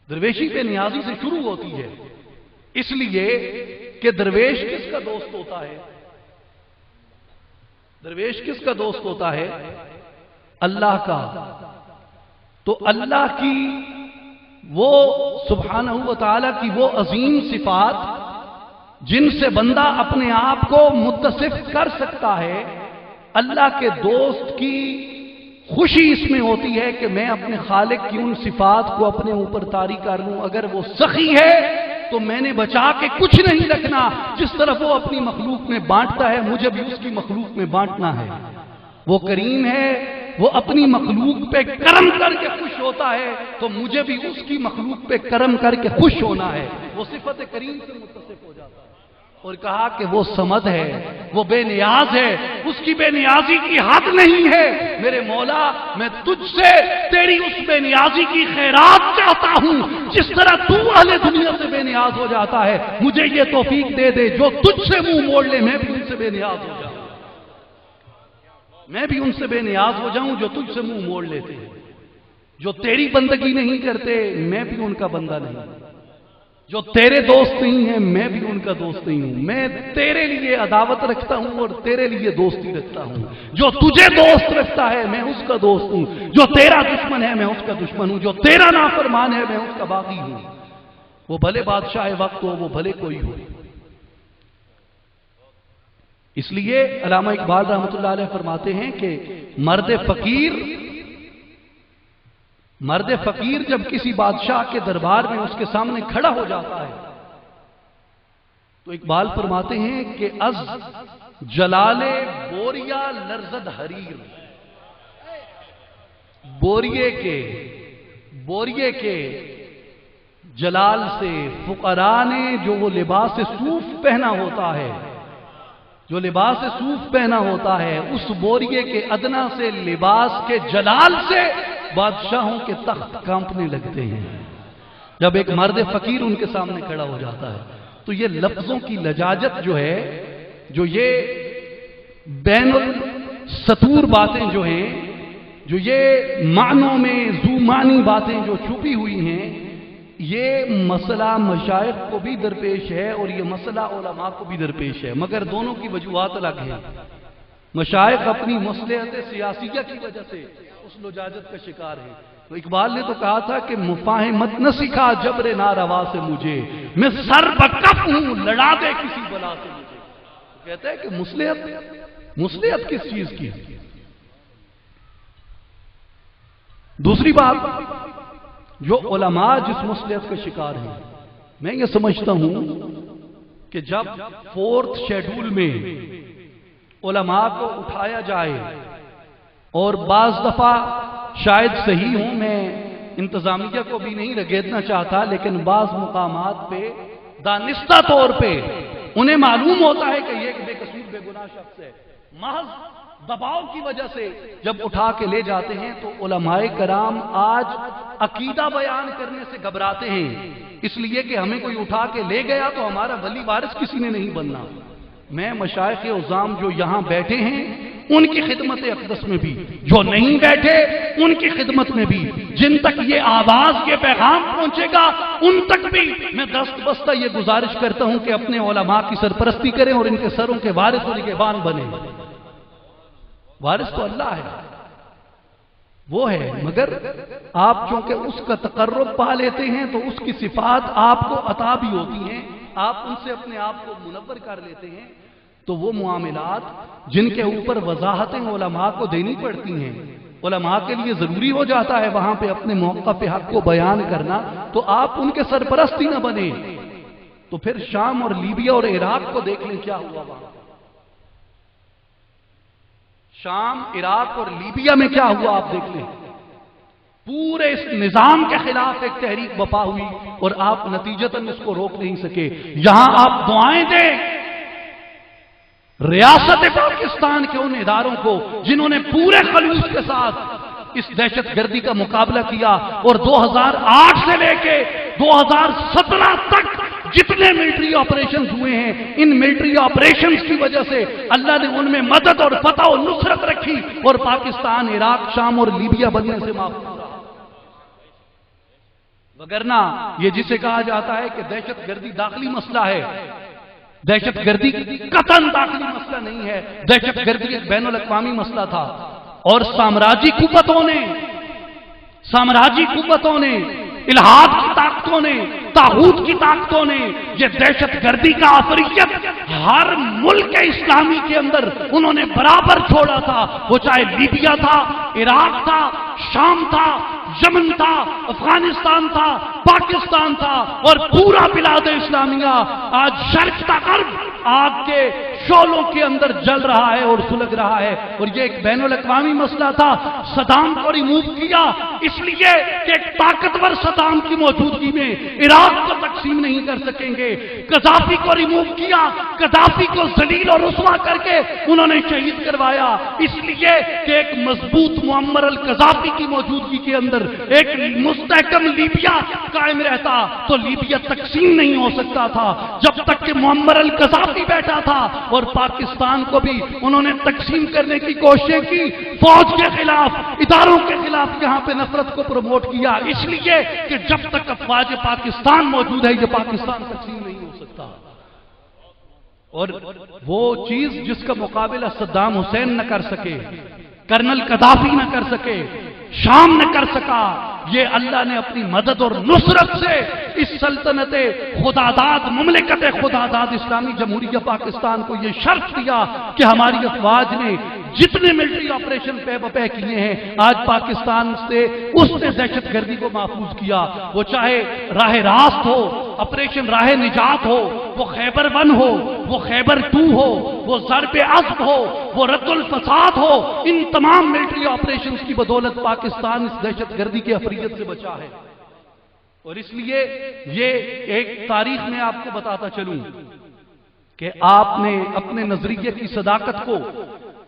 درویشی بے نیازی سے شروع ہوتی ہے، اس لیے کہ درویش کس کا دوست ہوتا ہے؟ درویش کس کا دوست ہوتا ہے؟ اللہ کا۔ تو اللہ کی وہ سبحانہ و تعالی کی وہ عظیم صفات جن سے بندہ اپنے آپ کو متصف کر سکتا ہے، اللہ کے دوست کی خوشی اس میں ہوتی ہے کہ میں اپنے خالق کی ان صفات کو اپنے اوپر طاری کر لوں۔ اگر وہ سخی ہے تو میں نے بچا کے کچھ نہیں رکھنا، جس طرح وہ اپنی مخلوق میں بانٹتا ہے مجھے بھی اس کی مخلوق میں بانٹنا ہے۔ وہ کریم ہے، وہ اپنی مخلوق پہ کرم کر کے خوش ہوتا ہے تو مجھے بھی اس کی مخلوق پہ کرم کر کے خوش ہونا ہے، وہ صفت کریم سے متصف ہو جاتا ہے۔ اور کہا کہ وہ صمد ہے، وہ بے نیاز ہے، اس کی بے نیازی کی حد نہیں ہے۔ میرے مولا میں تجھ سے تیری اس بے نیازی کی خیرات چاہتا ہوں، جس طرح تو اہل دنیا سے بے نیاز ہو جاتا ہے، مجھے یہ توفیق دے دے جو تجھ سے منہ موڑ لے میں بھی ان سے بے نیاز ہو جاؤں، میں بھی ان سے بے نیاز ہو جاؤں جو تجھ سے منہ موڑ لیتے ہیں، جو تیری بندگی نہیں کرتے میں بھی ان کا بندہ نہیں، جو تیرے دوست نہیں ہیں میں بھی ان کا دوست نہیں ہوں، میں تیرے لیے عداوت رکھتا ہوں اور تیرے لیے دوستی رکھتا ہوں، جو تجھے دوست رکھتا ہے میں اس کا دوست ہوں، جو تیرا دشمن ہے میں اس کا دشمن ہوں، جو تیرا نافرمان ہے میں اس کا باغی ہوں، وہ بھلے بادشاہ وقت ہو، وہ بھلے کوئی ہو۔ اس لیے علامہ اقبال رحمۃ اللہ علیہ فرماتے ہیں کہ مرد فقیر جب کسی بادشاہ کے دربار میں اس کے سامنے کھڑا ہو جاتا ہے تو اقبال فرماتے ہیں کہ از جلال بوریا لرزد حریر، بوریے کے جلال سے فقراء نے جو وہ لباس صوف پہنا ہوتا ہے جو لباس صوف پہنا ہوتا ہے اس بوریے کے ادنا سے لباس کے جلال سے بادشاہوں کے تخت کانپنے لگتے ہیں جب ایک مرد فقیر ان کے سامنے کھڑا ہو جاتا ہے۔ تو یہ لفظوں کی لجاجت جو ہے، جو یہ بین السطور باتیں جو ہیں، جو یہ معنوں میں ذو معنی باتیں جو چھپی ہوئی ہیں، یہ مسئلہ مشائخ کو بھی درپیش ہے اور یہ مسئلہ علماء کو بھی درپیش ہے، مگر دونوں کی وجوہات الگ ہیں۔ مشائخ اپنی مصلحت سیاسیہ کی وجہ سے اس لجاجت کا شکار ہے۔ تو اقبال نے تو کہا تھا کہ مفاہمت نہ سکھا جبر ناروا سے مجھے، میں سر بکف ہوں لڑا دے کسی بلا سے مجھے۔ کہتا ہے کہ مصلحت کس چیز کی؟ دوسری بات، جو علماء جس مصلحت کا شکار ہیں، میں یہ سمجھتا ہوں کہ جب 4th شیڈول میں علماء کو اٹھایا جائے، اور بعض دفعہ شاید صحیح ہوں، میں انتظامیہ کو بھی نہیں رگیدنا چاہتا، لیکن بعض مقامات پہ دانستہ طور پہ انہیں معلوم ہوتا ہے کہ یہ ایک بے قصور بے گناہ شخص ہے، محض دباؤ کی وجہ سے جب اٹھا کے لے جاتے ہیں تو علماء کرام آج عقیدہ بیان کرنے سے گھبراتے ہیں، اس لیے کہ ہمیں کوئی اٹھا کے لے گیا تو ہمارا ولی وارث کسی نے نہیں بننا۔ میں مشائخ عظام جو یہاں بیٹھے ہیں ان کی خدمت اقدس میں بھی، جو نہیں بیٹھے ان کی خدمت میں بھی، جن تک یہ آواز یہ پیغام پہنچے گا ان تک بھی میں دست بستہ یہ گزارش کرتا ہوں کہ اپنے علماء کی سرپرستی کریں اور ان کے سروں کے وارث اور نگہبان بنیں۔ وارث تو اللہ ہے، وہ ہے، مگر آپ چونکہ اس کا تقرب پا لیتے ہیں تو اس کی صفات آپ کو عطا بھی ہوتی ہیں، آپ ان سے اپنے آپ کو منور کر لیتے ہیں، تو وہ معاملات جن کے اوپر وضاحتیں علماء کو دینی پڑتی ہیں، علماء کے لیے ضروری ہو جاتا ہے وہاں پہ اپنے موقف حق کو بیان کرنا، تو آپ ان کے سرپرستی نہ بنیں۔ تو پھر شام اور لیبیا اور عراق کو دیکھ لیں کیا ہوا وہاں، شام، عراق اور لیبیا میں کیا ہوا آپ دیکھ لیں۔ پورے اس نظام کے خلاف ایک تحریک بپا ہوئی اور آپ نتیجتاً اس کو روک نہیں سکے۔ یہاں آپ دعائیں دیں ریاست پاکستان کے ان اداروں کو جنہوں نے پورے خلوص کے ساتھ اس دہشت گردی کا مقابلہ کیا، اور 2008 سے لے کے 2017 تک جتنے ملٹری آپریشنز ہوئے ہیں، ان ملٹری آپریشنز کی وجہ سے اللہ نے ان میں مدد اور فتح و نصرت رکھی اور پاکستان عراق، شام اور لیبیا بننے سے محفوظ رہا۔ وگرنہ یہ جسے کہا جاتا ہے کہ دہشت گردی داخلی مسئلہ ہے، دہشت گردی قطعاً داخلی مسئلہ نہیں ہے، دہشت گردی ایک بین الاقوامی مسئلہ تھا، اور سامراجی قوتوں نے الہاد کی طاقتوں نے، طاغوت کی طاقتوں نے یہ دہشت گردی کا عفریت ہر ملک اسلامی کے اندر انہوں نے برابر چھوڑا تھا، وہ چاہے لیبیا تھا، عراق تھا، شام تھا، یمن تھا، افغانستان تھا، پاکستان تھا، اور پورا بلاد اسلامیہ آج شرق تا غرب آگ کے شعلوں کے اندر جل رہا ہے اور سلگ رہا ہے، اور یہ ایک بین الاقوامی مسئلہ تھا۔ صدام کو ریموو کیا اس لیے کہ ایک طاقتور صدام کی موجودگی میں عراق کو تقسیم نہیں کر سکیں گے، قذافی کو ریموو کیا، قذافی کو ذلیل اور رسوا کر کے انہوں نے شہید کروایا اس لیے کہ ایک مضبوط معمر القذافی کی موجودگی کے اندر ایک مستحکم لیبیا قائم رہتا تو لیبیا تقسیم نہیں ہو سکتا تھا، جب تک کہ معمر القذافی بیٹھا تھا، اور پاکستان کو بھی انہوں نے تقسیم کرنے کی کوشش کی، فوج کے خلاف، اداروں کے خلاف یہاں پہ نفرت کو پروموٹ کیا، اس لیے کہ جب تک افواج پاکستان موجود ہے یہ پاکستان تقسیم نہیں ہو سکتا۔ اور وہ چیز جس کا مقابلہ صدام حسین نہ کر سکے، کرنل قذافی نہ کر سکے، شام نے کر سکا، یہ اللہ نے اپنی مدد اور نصرت سے اس سلطنت خداداد مملکت خداداد اسلامی جمہوریہ پاکستان کو یہ شرف دیا کہ ہماری افواج نے جتنے ملٹری آپریشن پہ بپے کیے ہیں آج پاکستان سے اس نے دہشت گردی کو محفوظ کیا، وہ چاہے راہ راست ہو، آپریشن راہ نجات ہو، وہ خیبر 1 ہو، وہ خیبر 2 ہو، وہ ضرب عصب ہو، وہ رد الفساد ہو، ان تمام ملٹری آپریشنز کی بدولت پاکستان اس دہشت گردی کے عفریت سے بچا ہے۔ اور اس لیے یہ ایک تاریخ میں آپ کو بتاتا چلوں کہ آپ نے اپنے نظریے کی صداقت کو،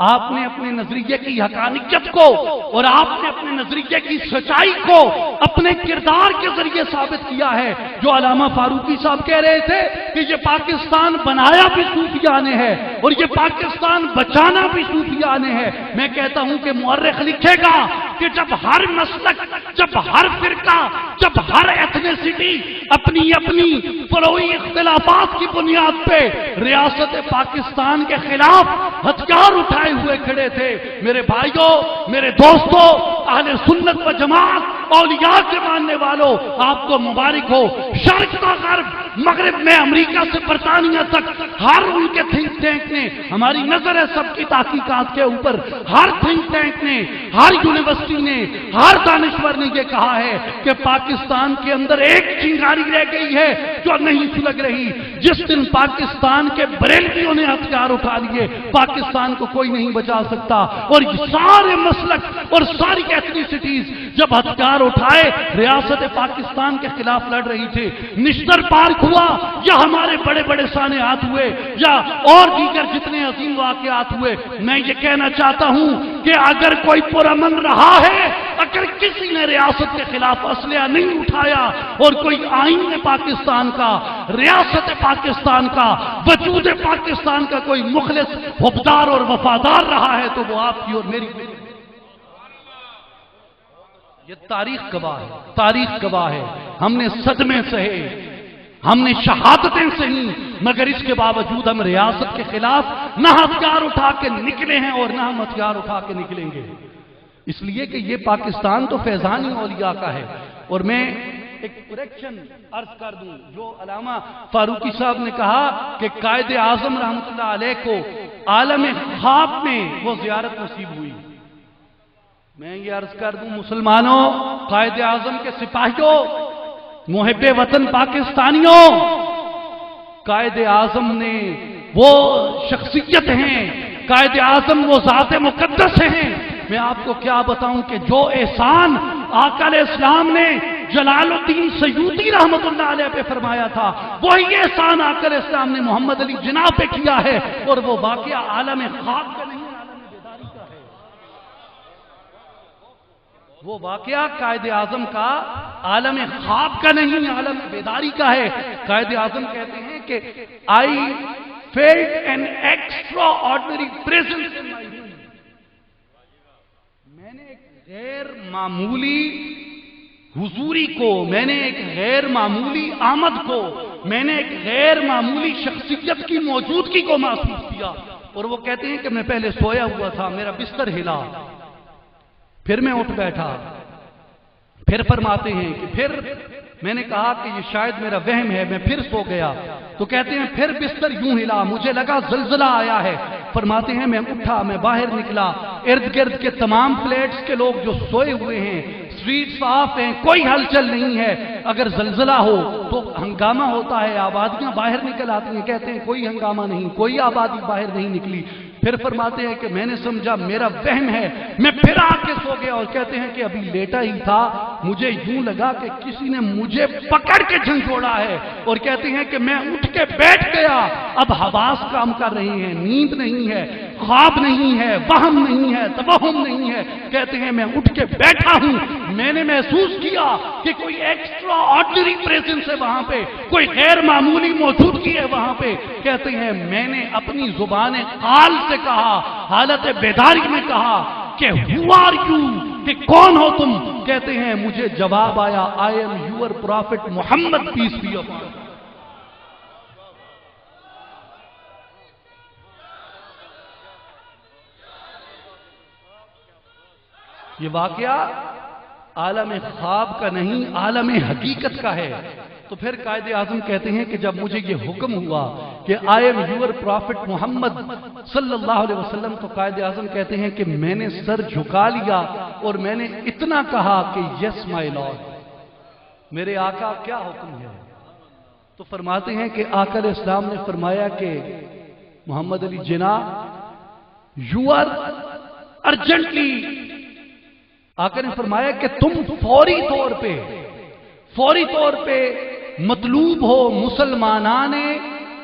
آپ نے اپنے نظریے کی حقانیت کو اور آپ نے اپنے نظریے کی سچائی کو اپنے کردار کے ذریعے ثابت کیا ہے۔ جو علامہ فاروقی صاحب کہہ رہے تھے کہ یہ پاکستان بنایا بھی صوفیاء نے ہے اور یہ پاکستان بچانا بھی صوفیاء نے ہے، میں کہتا ہوں کہ مورخ لکھے گا کہ جب ہر مسلک، جب ہر فرقہ، جب ہر ایتھنیسٹی اپنی اپنی فروعی اختلافات کی بنیاد پہ ریاست پاکستان کے خلاف ہتھیار اٹھائے ہوئے کھڑے تھے، میرے بھائیوں، میرے دوستوں، اہل سنت و جماعت، اولیاء کے ماننے والوں، آپ کو مبارک ہو۔ شرق کا غرب، مغرب میں امریکہ سے برطانیہ تک ہر ان کے تھنک ٹینک نے، ہماری نظر ہے سب کی تحقیقات کے اوپر، ہر تھنک ٹینک نے، ہر یونیورسٹی نے، ہر دانشور نے یہ کہا ہے کہ پاکستان کے اندر ایک چنگاری رہ گئی ہے جو نہیں سلگ رہی۔ جس دن پاکستان کے بریلویوں نے ہتھیار اٹھا لیے، پاکستان کو کوئی نہیں بچا سکتا۔ اور یہ سارے مسلک اور ساری ایتھنیسٹیز جب ہتھیار اٹھائے ریاست پاکستان کے خلاف لڑ رہی تھے، نشتر پارک ہوا یا ہمارے بڑے بڑے صانعات ہوئے یا اور دیگر جتنے عظیم واقعات ہوئے، میں یہ کہنا چاہتا ہوں کہ اگر کوئی پرامن رہا ہے، اگر کسی نے ریاست کے خلاف اسلحہ نہیں اٹھایا اور کوئی آئین پاکستان کا، ریاست پاکستان کا، وجود پاکستان کا کوئی مخلص، حبدار اور وفادار رہا ہے تو وہ آپ کی اور میری، یہ تاریخ گواہ ہے، تاریخ گواہ ہے۔ ہم نے صدمے سہے، ہم نے شہادتیں سہی، مگر اس کے باوجود ہم ریاست کے خلاف نہ ہتھیار اٹھا کے نکلے ہیں اور نہ ہم ہتھیار اٹھا کے نکلیں گے، اس لیے کہ یہ پاکستان تو فیضان اولیاء کا ہے۔ اور میں ایک کریکشن عرض کر دوں، جو علامہ فاروقی صاحب نے کہا کہ قائد اعظم رحمۃ اللہ علیہ کو عالم خواب میں وہ زیارت نصیب ہوئی، میں یہ عرض کر دوں مسلمانوں، قائد اعظم کے سپاہیوں، محب وطن پاکستانیوں، قائد اعظم نے وہ شخصیت ہیں، قائد اعظم وہ ذات مقدس ہیں، میں آپ کو کیا بتاؤں کہ جو احسان آقا علیہ السلام نے جلال الدین سیوطی رحمت اللہ علیہ پہ فرمایا تھا، وہی احسان آقا علیہ السلام نے محمد علی جناح پہ کیا ہے، اور وہ واقعہ عالم خواب کا نہیں، عالم بیداری کا ہے۔ وہ واقعہ قائد اعظم کا عالم خواب کا نہیں، عالم بیداری کا ہے۔ قائد اعظم کہتے ہیں کہ I felt an extraordinary presence in my room، میں نے ایک غیر معمولی حضوری کو، میں نے ایک غیر معمولی آمد کو، میں نے ایک غیر معمولی شخصیت کی موجودگی کو محسوس کیا۔ اور وہ کہتے ہیں کہ میں پہلے سویا ہوا تھا، میرا بستر ہلا، پھر میں اٹھ بیٹھا، پھر فرماتے ہیں کہ پھر میں نے کہا کہ یہ شاید میرا وہم ہے، میں پھر سو گیا، تو کہتے ہیں پھر بستر یوں ہلا، مجھے لگا زلزلہ آیا ہے، فرماتے ہیں میں اٹھا، میں باہر نکلا، ارد گرد کے تمام فلیٹس کے لوگ جو سوئے ہوئے ہیں، اسٹریٹ صاف ہیں، کوئی ہلچل نہیں ہے، اگر زلزلہ ہو تو ہنگامہ ہوتا ہے، آبادیاں باہر نکل آتی ہیں، کہتے ہیں کوئی ہنگامہ نہیں، کوئی آبادی باہر نہیں نکلی۔ پھر فرماتے ہیں کہ میں نے سمجھا میرا وہم ہے، میں پھر آ کے سو گیا، اور کہتے ہیں کہ ابھی لیٹا ہی تھا، مجھے یوں لگا کہ کسی نے مجھے پکڑ کے جھنجھوڑا ہے، اور کہتے ہیں کہ میں اٹھ کے بیٹھ گیا، اب حواس کام کر رہی ہیں، نیند نہیں ہے، خواب نہیں ہے، وہم نہیں ہے، توہم نہیں ہے، کہتے ہیں میں اٹھ کے بیٹھا ہوں، میں نے محسوس کیا کہ کوئی ایکسٹرا آرڈنری پریزنس ہے وہاں پہ، کوئی غیر معمولی موجودگی ہے وہاں پہ، کہتے ہیں میں نے اپنی زبان قال سے کہا، حالت بیداری میں کہا کہ who are you، کہ کون ہو تم، کہتے ہیں مجھے جواب آیا I am your prophet Muhammad peace be upon you۔ یہ واقعہ عالم خواب کا نہیں، عالم حقیقت کا ہے۔ تو پھر قائد اعظم کہتے ہیں کہ جب مجھے یہ حکم ہوا کہ I am your prophet محمد صلی اللہ علیہ وسلم، تو قائد اعظم کہتے ہیں کہ میں نے سر جھکا لیا اور میں نے اتنا کہا کہ یس مائی لارڈ، میرے آقا کیا حکم ہے؟ تو فرماتے ہیں کہ آقا علیہ السلام نے فرمایا کہ محمد Ali Jinnah you are urgently, آقا نے فرمایا کہ تم فوری طور پہ مطلوب ہو مسلمانان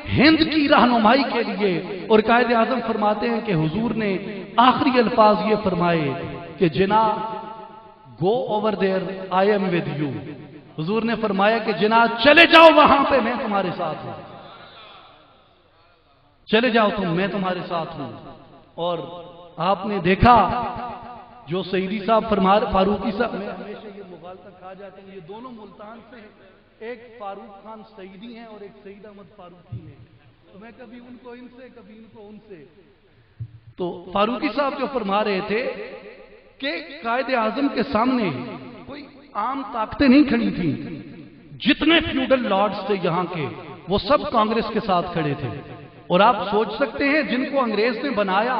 ہند کی رہنمائی کے لیے. اور قائد اعظم فرماتے ہیں کہ حضور نے آخری الفاظ یہ فرمائے کہ Jinnah go over there I am with you. حضور نے فرمایا کہ جناح چلے جاؤ وہاں پہ، میں تمہارے ساتھ ہوں. چلے جاؤ تم، میں تمہارے ساتھ ہوں. اور آپ نے دیکھا جو سعیدی صاحب فاروقی صاحب، میں ہمیشہ یہ مغالطہ کھا جاتے ہیں، یہ دونوں ملتان سے ہیں، ایک فاروق خان سعیدی ہیں اور ایک سعید احمد فاروقی ہیں، تو میں کبھی ان کو ان سے کبھی ان کو ان سے. تو فاروقی صاحب جو فرما رہے تھے کہ قائد اعظم کے سامنے کوئی عام طاقتیں نہیں کھڑی تھیں، جتنے فیوڈل لارڈز تھے یہاں کے وہ سب کانگریس کے ساتھ کھڑے تھے. اور آپ سوچ سکتے ہیں جن کو انگریز نے بنایا،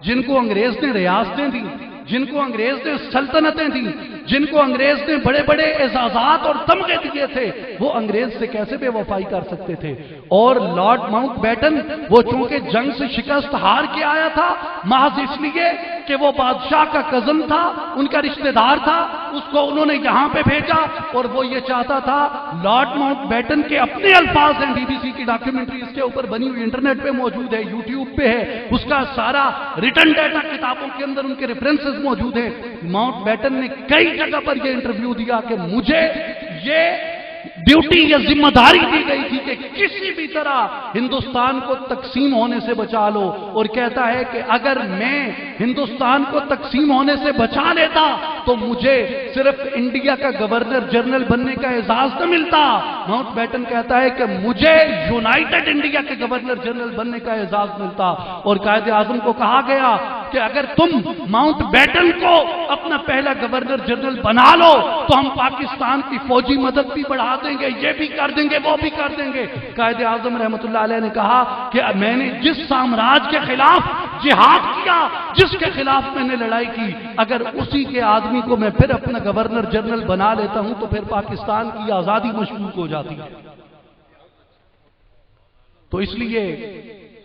جن کو انگریز نے ریاستیں دی، جن کو انگریز نے سلطنتیں دی، جن کو انگریز نے بڑے بڑے اعزازات اور تمغے دیے تھے، وہ انگریز سے کیسے بے وفائی کر سکتے تھے؟ اور لارڈ ماؤنٹ بیٹن وہ چونکہ جنگ سے شکست ہار کے آیا تھا محض اس لیے کہ وہ بادشاہ کا کزن تھا، ان کا رشتہ دار تھا، اس کو انہوں نے یہاں پہ بھیجا اور وہ یہ چاہتا تھا. لارڈ ماؤنٹ بیٹن کے اپنے الفاظ ہیں، بی بی سی کی ڈاکیومنٹری اس کے اوپر بنی ہوئی انٹرنیٹ پہ موجود ہے، یوٹیوب پہ ہے، اس کا سارا ریٹن ڈیٹا کتابوں کے اندر ان کے ریفرنسز موجود ہیں. ماؤنٹ بیٹن نے کئی جگہ پر یہ انٹرویو دیا کہ مجھے یہ ڈیوٹی یا ذمہ داری دی گئی تھی کہ کسی بھی طرح ہندوستان کو تقسیم ہونے سے بچا لو. اور کہتا ہے کہ اگر میں ہندوستان کو تقسیم ہونے سے بچا لیتا تو مجھے صرف انڈیا کا گورنر جنرل بننے کا اعزاز نہ ملتا. ماؤنٹ بیٹن کہتا ہے کہ مجھے یونائٹڈ انڈیا کے گورنر جنرل بننے کا اعزاز ملتا. اور قائد اعظم کو کہا گیا کہ اگر تم ماؤنٹ بیٹن کو اپنا پہلا گورنر جنرل بنا لو تو ہم پاکستان کی فوجی مدد بھی بڑھا دیں گے، یہ بھی کر دیں گے، وہ بھی کر دیں گے. قائد اعظم رحمت اللہ علیہ نے کہا کہ میں نے جس سامراج کے خلاف جہاد کیا، جس کے خلاف میں نے لڑائی کی، اگر اسی کے آدمی کو میں پھر اپنا گورنر جنرل بنا لیتا ہوں تو پھر پاکستان کی آزادی مشکوک ہو جاتی ہے. تو اس لیے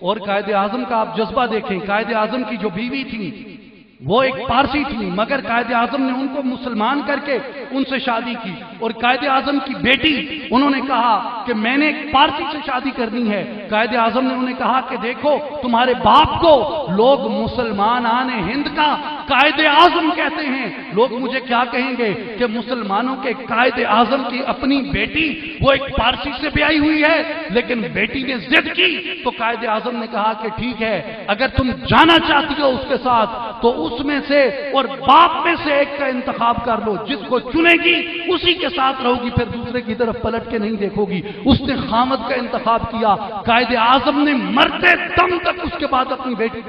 اور قائد اعظم کا آپ جذبہ دیکھیں، قائد اعظم کی جو بیوی تھی وہ ایک پارسی تھی، مگر قائد اعظم نے ان کو مسلمان کر کے ان سے شادی کی. اور قائد اعظم کی بیٹی انہوں نے کہا کہ میں نے ایک پارسی سے شادی کرنی ہے. قائد اعظم نے انہیں کہا کہ دیکھو تمہارے باپ کو لوگ مسلمان آنے ہند کا قائد اعظم کہتے ہیں، لوگ مجھے کیا کہیں گے کہ مسلمانوں کے قائد اعظم کی اپنی بیٹی وہ ایک پارسی سے بیائی ہوئی ہے. لیکن بیٹی نے ضد کی تو قائد اعظم نے کہا کہ ٹھیک ہے، اگر تم جانا چاہتی ہو اس کے ساتھ تو اس میں سے اور باپ میں سے ایک کا انتخاب کر لو، جس کو چنے گی اسی کے ساتھ رہو گی، پھر دوسرے کی طرف پلٹ کے نہیں دیکھو گی. اس نے خامد کا انتخاب کیا. قائد اعظم نے مرتے دم تک اس کے بعد اپنی بیٹی،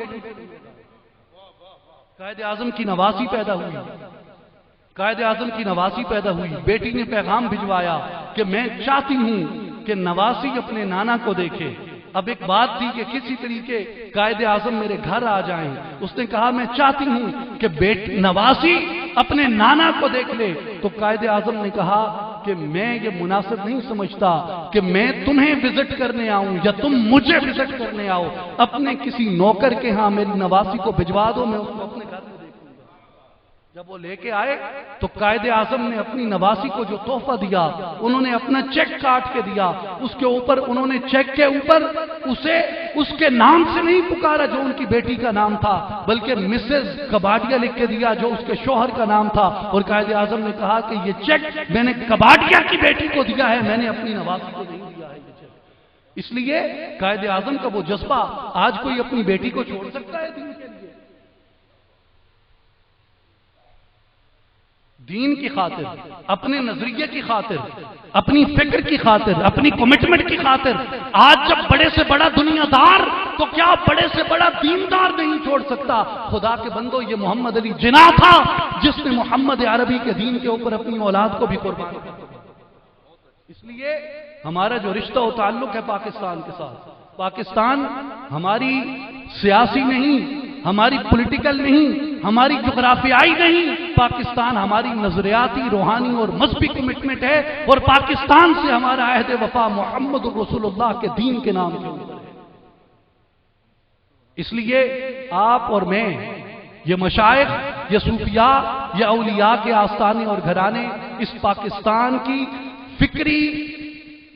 قائد اعظم کی نواسی پیدا ہوئی، قائد اعظم کی نواسی پیدا ہوئی. بیٹی نے پیغام بھجوایا کہ میں چاہتی ہوں کہ نواسی اپنے نانا کو دیکھے. اب ایک بات تھی کہ کسی طریقے قائد اعظم میرے گھر آ جائیں. اس نے کہا میں چاہتی ہوں کہ نواسی اپنے نانا کو دیکھ لے. تو قائد اعظم نے کہا کہ میں یہ مناسب نہیں سمجھتا کہ میں تمہیں وزٹ کرنے آؤں یا تم مجھے وزٹ کرنے آؤ. اپنے کسی نوکر کے ہاں میری نواسی کو بھجوا دو، میں اس کو اپنے گھر میں دیکھوں گا. جب وہ لے کے آئے تو قائد اعظم نے اپنی نواسی کو جو تحفہ دیا انہوں نے اپنا چیک کاٹ کے دیا. اس کے اوپر انہوں نے چیک کے اوپر اسے اس کے نام سے نہیں پکارا جو ان کی بیٹی کا نام تھا، بلکہ مسز کباڈیا لکھ کے دیا جو اس کے شوہر کا نام تھا. اور قائد اعظم نے کہا کہ یہ چیک میں نے کباڈیا کی بیٹی کو دیا ہے، میں نے اپنی نواسی کو نہیں دیا ہے یہ چیک. اس لیے قائد اعظم کا وہ جذبہ آج کوئی اپنی بیٹی کو چھوڑ سکتا ہے دین کے لیے؟ دین کی خاطر، اپنے نظریے کی خاطر، اپنی فکر کی خاطر، اپنی کمٹمنٹ کی خاطر. آج جب بڑے سے بڑا دنیا دار تو کیا بڑے سے بڑا دیندار نہیں چھوڑ سکتا؟ خدا کے بندو، یہ محمد علی جناح تھا جس نے محمد عربی کے دین کے اوپر اپنی اولاد کو بھی قربان کر دیا. اس لیے ہمارا جو رشتہ و تعلق ہے پاکستان کے ساتھ، پاکستان ہماری سیاسی نہیں، ہماری پولیٹیکل نہیں، ہماری جغرافیائی نہیں، پاکستان ہماری نظریاتی، روحانی اور مذہبی کمٹمنٹ ہے. اور پاکستان سے ہمارا عہد وفا محمد رسول اللہ کے دین کے نام کے اوپر ہے. اس لیے آپ اور میں، یہ مشائخ، یہ صوفیاء، یہ اولیاء کے آستانے اور گھرانے اس پاکستان کی فکری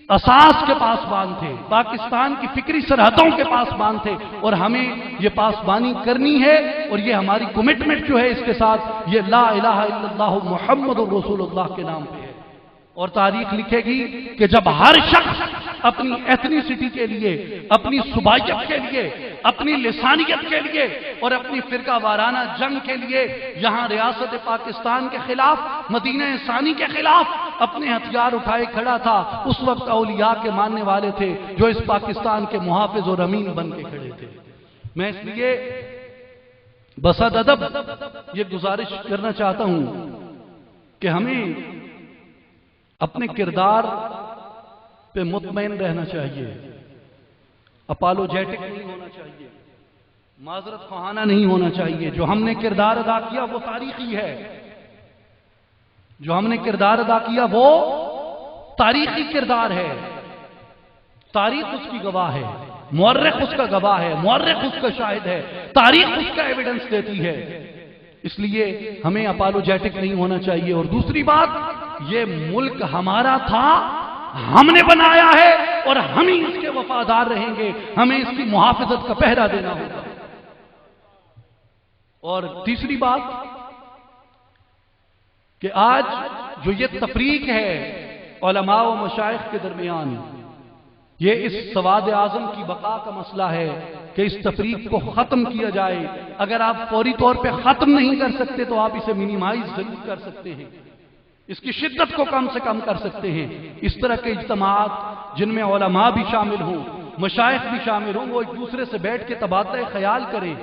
اساس کے پاسبان تھے، پاکستان کی فکری سرحدوں کے پاسبان تھے، اور ہمیں یہ پاسبانی کرنی ہے، اور یہ ہماری کمٹمنٹ جو ہے اس کے ساتھ یہ لا الہ الا اللہ محمد الرسول اللہ کے نام پہ ہے۔ اور تاریخ لکھے گی کہ جب ہر شخص اپنی ایتھنیسٹی کے لیے، اپنی صوبائیت کے لیے، اپنی لسانیت کے لیے اور اپنی فرقہ وارانہ جنگ کے لیے یہاں ریاست پاکستان کے خلاف، مدینہ ثانی کے خلاف اپنے ہتھیار اٹھائے کھڑا تھا، اس وقت اولیاء کے ماننے والے تھے جو اس پاکستان کے محافظ اور امین بن کے کھڑے تھے۔ میں اس لیے بسد ادب یہ گزارش کرنا چاہتا ہوں کہ ہمیں اپنے کردار پہ مطمئن رہنا چاہیے، اپالوجیٹک نہیں ہونا چاہیے، معذرت خواہانہ نہیں ہونا چاہیے۔ جو ہم نے کردار ادا کیا وہ تاریخی ہے، جو ہم نے کردار ادا کیا وہ تاریخی کردار ہے، تاریخ اس کی گواہ ہے، مورخ اس کا گواہ ہے، مورخ اس کا شاہد ہے، تاریخ اس کا ایویڈنس دیتی ہے۔ اس لیے ہمیں اپالوجیٹک نہیں ہونا چاہیے۔ اور دوسری بات، یہ ملک ہمارا تھا، ہم نے بنایا ہے، اور ہم ہی اس کے وفادار رہیں گے، ہمیں اس کی محافظت کا پہرا دینا ہوگا۔ اور تیسری بات کہ آج جو یہ تفریق ہے علماء و مشائخ کے درمیان، یہ اس سواد اعظم کی بقا کا مسئلہ ہے کہ اس تفریق کو ختم کیا جائے۔ اگر آپ فوری طور پہ ختم نہیں کر سکتے تو آپ اسے منیمائز ضرور کر سکتے ہیں، اس کی شدت کو کم سے کم کر سکتے ہیں۔ اس طرح کے اجتماعات جن میں علماء بھی شامل ہوں، مشائخ بھی شامل ہوں، وہ ایک دوسرے سے بیٹھ کے تبادلہ خیال کریں۔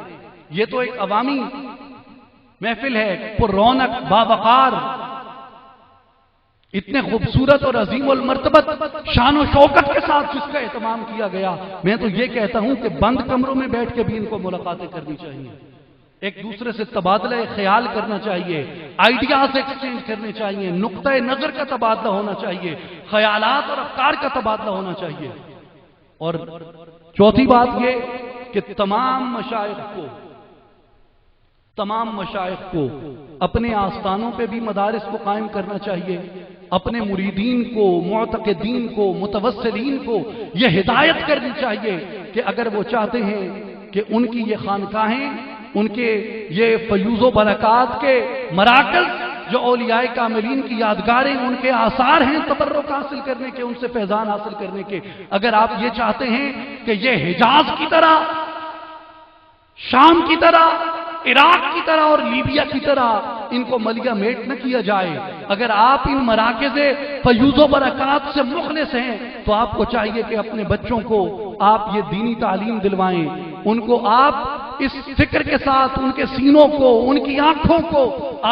یہ تو ایک عوامی محفل ہے، پر رونق، باوقار، اتنے خوبصورت اور عظیم المرتبت شان و شوکت کے ساتھ جس کا اہتمام کیا گیا۔ میں تو یہ کہتا ہوں کہ بند کمروں میں بیٹھ کے بھی ان کو ملاقاتیں کرنی چاہیے، ایک دوسرے سے تبادلہ خیال کرنا چاہیے، آئیڈیاز ایکسچینج کرنے چاہیے، نقطہ نظر کا تبادلہ ہونا چاہیے، خیالات اور افکار کا تبادلہ ہونا چاہیے۔ اور چوتھی بات یہ کہ تمام مشائخ کو اپنے آستانوں پہ بھی مدارس کو قائم کرنا چاہیے، اپنے مریدین کو، معتقدین کو، متوسلین کو یہ ہدایت کرنی چاہیے کہ اگر وہ چاہتے ہیں کہ ان کی یہ خانقاہیں، ان کے یہ فیوز و برکات کے مراکز جو اولیاء کاملین کی یادگاریں، ان کے آثار ہیں تبرک حاصل کرنے کے، ان سے فیضان حاصل کرنے کے، اگر آپ یہ چاہتے ہیں کہ یہ حجاز کی طرح، شام کی طرح، عراق کی طرح اور لیبیا کی طرح ان کو ملیہ میٹ نہ کیا جائے، اگر آپ ان مراکز فیوز و برکات سے مخلص ہیں تو آپ کو چاہیے کہ اپنے بچوں کو آپ یہ دینی تعلیم دلوائیں، ان کو آپ اس فکر کے ساتھ ان کے سینوں کو، ان کی آنکھوں کو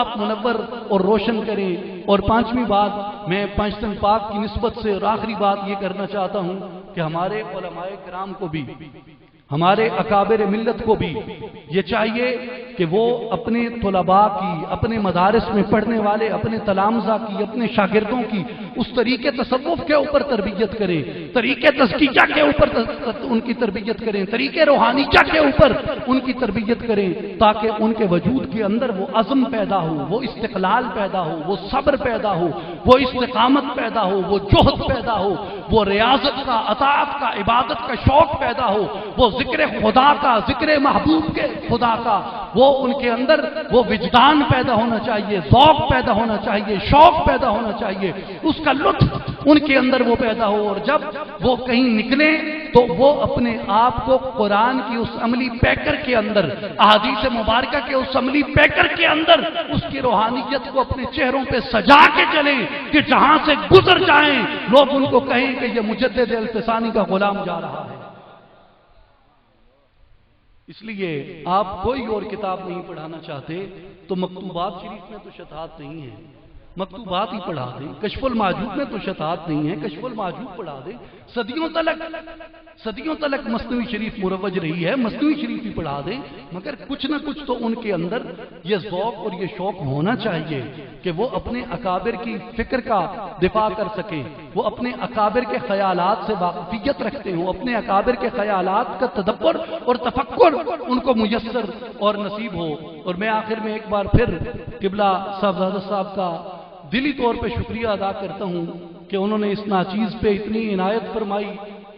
آپ منور اور روشن کریں۔ اور پانچویں بات، میں پنجتن پاک کی نسبت سے اور آخری بات یہ کرنا چاہتا ہوں کہ ہمارے علماء کرام کو بھی، ہمارے اکابر ملت کو بھی یہ چاہیے کہ وہ اپنے طلباء کی، اپنے مدارس میں پڑھنے والے اپنے تلامذہ کی، اپنے شاگردوں کی اس طریقے تصوف کے اوپر تربیت کریں، طریقے تزکیہ کے اوپر ان کی تربیت کریں، طریقے روحانیہ کے اوپر ان کی تربیت کریں، تاکہ ان کے وجود کے اندر وہ عزم پیدا ہو، وہ استقلال پیدا ہو، وہ صبر پیدا ہو، وہ استقامت پیدا ہو، وہ جہد پیدا ہو، وہ ریاضت کا، اطاعت کا، عبادت کا شوق پیدا ہو، وہ ذکر خدا کا، ذکر محبوب کے خدا کا، وہ ان کے اندر وہ وجدان پیدا ہونا چاہیے، ذوق پیدا ہونا چاہیے، شوق پیدا ہونا چاہیے، اس کا لطف ان کے اندر وہ پیدا ہو، اور جب وہ کہیں نکلیں تو وہ اپنے آپ کو قرآن کی اس عملی پیکر کے اندر، احادیث مبارکہ کے اس عملی پیکر کے اندر اس کی روحانیت کو اپنے چہروں پہ سجا کے چلیں کہ جہاں سے گزر جائیں لوگ ان کو کہیں کہ یہ مجدد الفسانی کا غلام جا رہا ہے۔ اس لیے آپ کوئی اور کتاب نہیں پڑھانا چاہتے تو مکتوبات شریف میں تو شطحات نہیں ہے، مکتوبات ہی پڑھا دیں، کشف المعجوب میں تو شطحات نہیں ہے، کشف المعجوب پڑھا دیں، صدیوں تلک مثنوی شریف مروج رہی ہے، مثنوی شریف ہی پڑھا دیں، مگر کچھ نہ کچھ تو ان کے اندر یہ ذوق اور یہ شوق ہونا چاہیے کہ وہ اپنے اکابر کی فکر کا دفاع کر سکیں، وہ اپنے اکابر کے خیالات سے واقفیت رکھتے ہوں، اپنے اکابر کے خیالات کا تدبر اور تفکر ان کو میسر اور نصیب ہو۔ اور میں آخر میں ایک بار پھر قبلہ صاحبزادہ صاحب کا دلی طور پہ شکریہ ادا کرتا ہوں کہ انہوں نے اس ناچیز پہ اتنی عنایت فرمائی،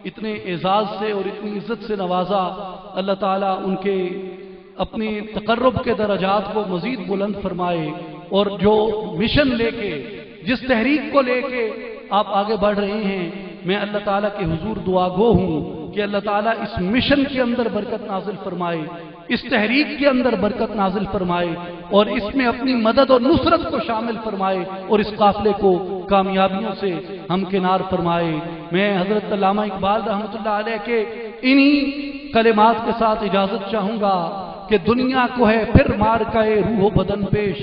اتنے اعزاز سے اور اتنی عزت سے نوازا۔ اللہ تعالیٰ ان کے اپنے تقرب کے درجات کو مزید بلند فرمائے، اور جو مشن لے کے، جس تحریک کو لے کے آپ آگے بڑھ رہے ہیں، میں اللہ تعالیٰ کے حضور دعا گو ہوں کہ اللہ تعالیٰ اس مشن کے اندر برکت نازل فرمائے، اس تحریک کے اندر برکت نازل فرمائے، اور اس میں اپنی مدد اور نصرت کو شامل فرمائے، اور اس قافلے کو کامیابیوں سے ہمکنار فرمائے۔ میں حضرت علامہ اقبال رحمۃ اللہ علیہ کے انہی کلمات کے ساتھ اجازت چاہوں گا کہ دنیا کو ہے پھر مار کا روح و بدن پیش،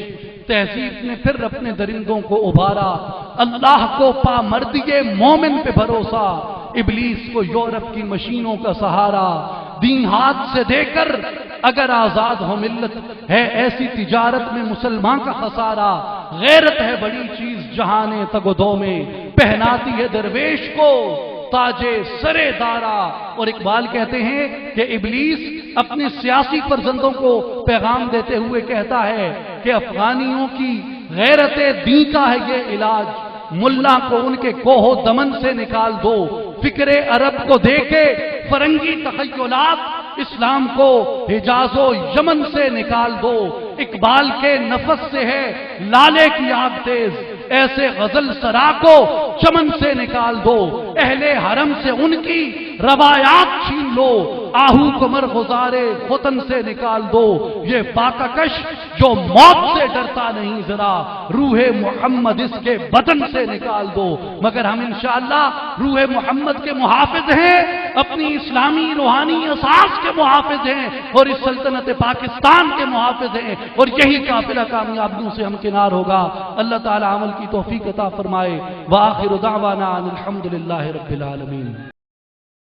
تہذیب نے پھر اپنے درندوں کو ابھارا، اللہ کو پا مردیے مومن پہ بھروسہ، ابلیس کو یورپ کی مشینوں کا سہارا، دین ہاتھ سے دے کر اگر آزاد ہو ملت، ہے ایسی تجارت میں مسلمان کا خسارہ، غیرت ہے بڑی چیز جہان تگ و دو میں، پہناتی ہے درویش کو تاجے سرے دارا۔ اور اقبال کہتے ہیں کہ ابلیس اپنے سیاسی فرزندوں کو پیغام دیتے ہوئے کہتا ہے کہ افغانیوں کی غیرت دین کا ہے یہ علاج، ملا کو ان کے کوہ و دمن سے نکال دو، فکر عرب کو دیکھے فرنگی تخیلات، اسلام کو حجاز و یمن سے نکال دو، اقبال کے نفس سے ہے لالے کی آگ تیز، ایسے غزل سرا کو چمن سے نکال دو، اہل حرم سے ان کی روایات چھین لو، آہو کو مرغزارے وطن سے نکال دو، یہ باککش جو موت سے ڈرتا نہیں ذرا، روح محمد اس کے بدن سے نکال دو۔ مگر ہم انشاءاللہ روح محمد کے محافظ ہیں، اپنی اسلامی روحانی اساس کے محافظ ہیں، اور اس سلطنت پاکستان کے محافظ ہیں، اور یہی قافلہ کامیابیوں سے ہمکنار ہوگا۔ اللہ تعالی عمل کی توفیق عطا فرمائے۔ وآخر دعوانا ان الحمد للہ رب العالمین۔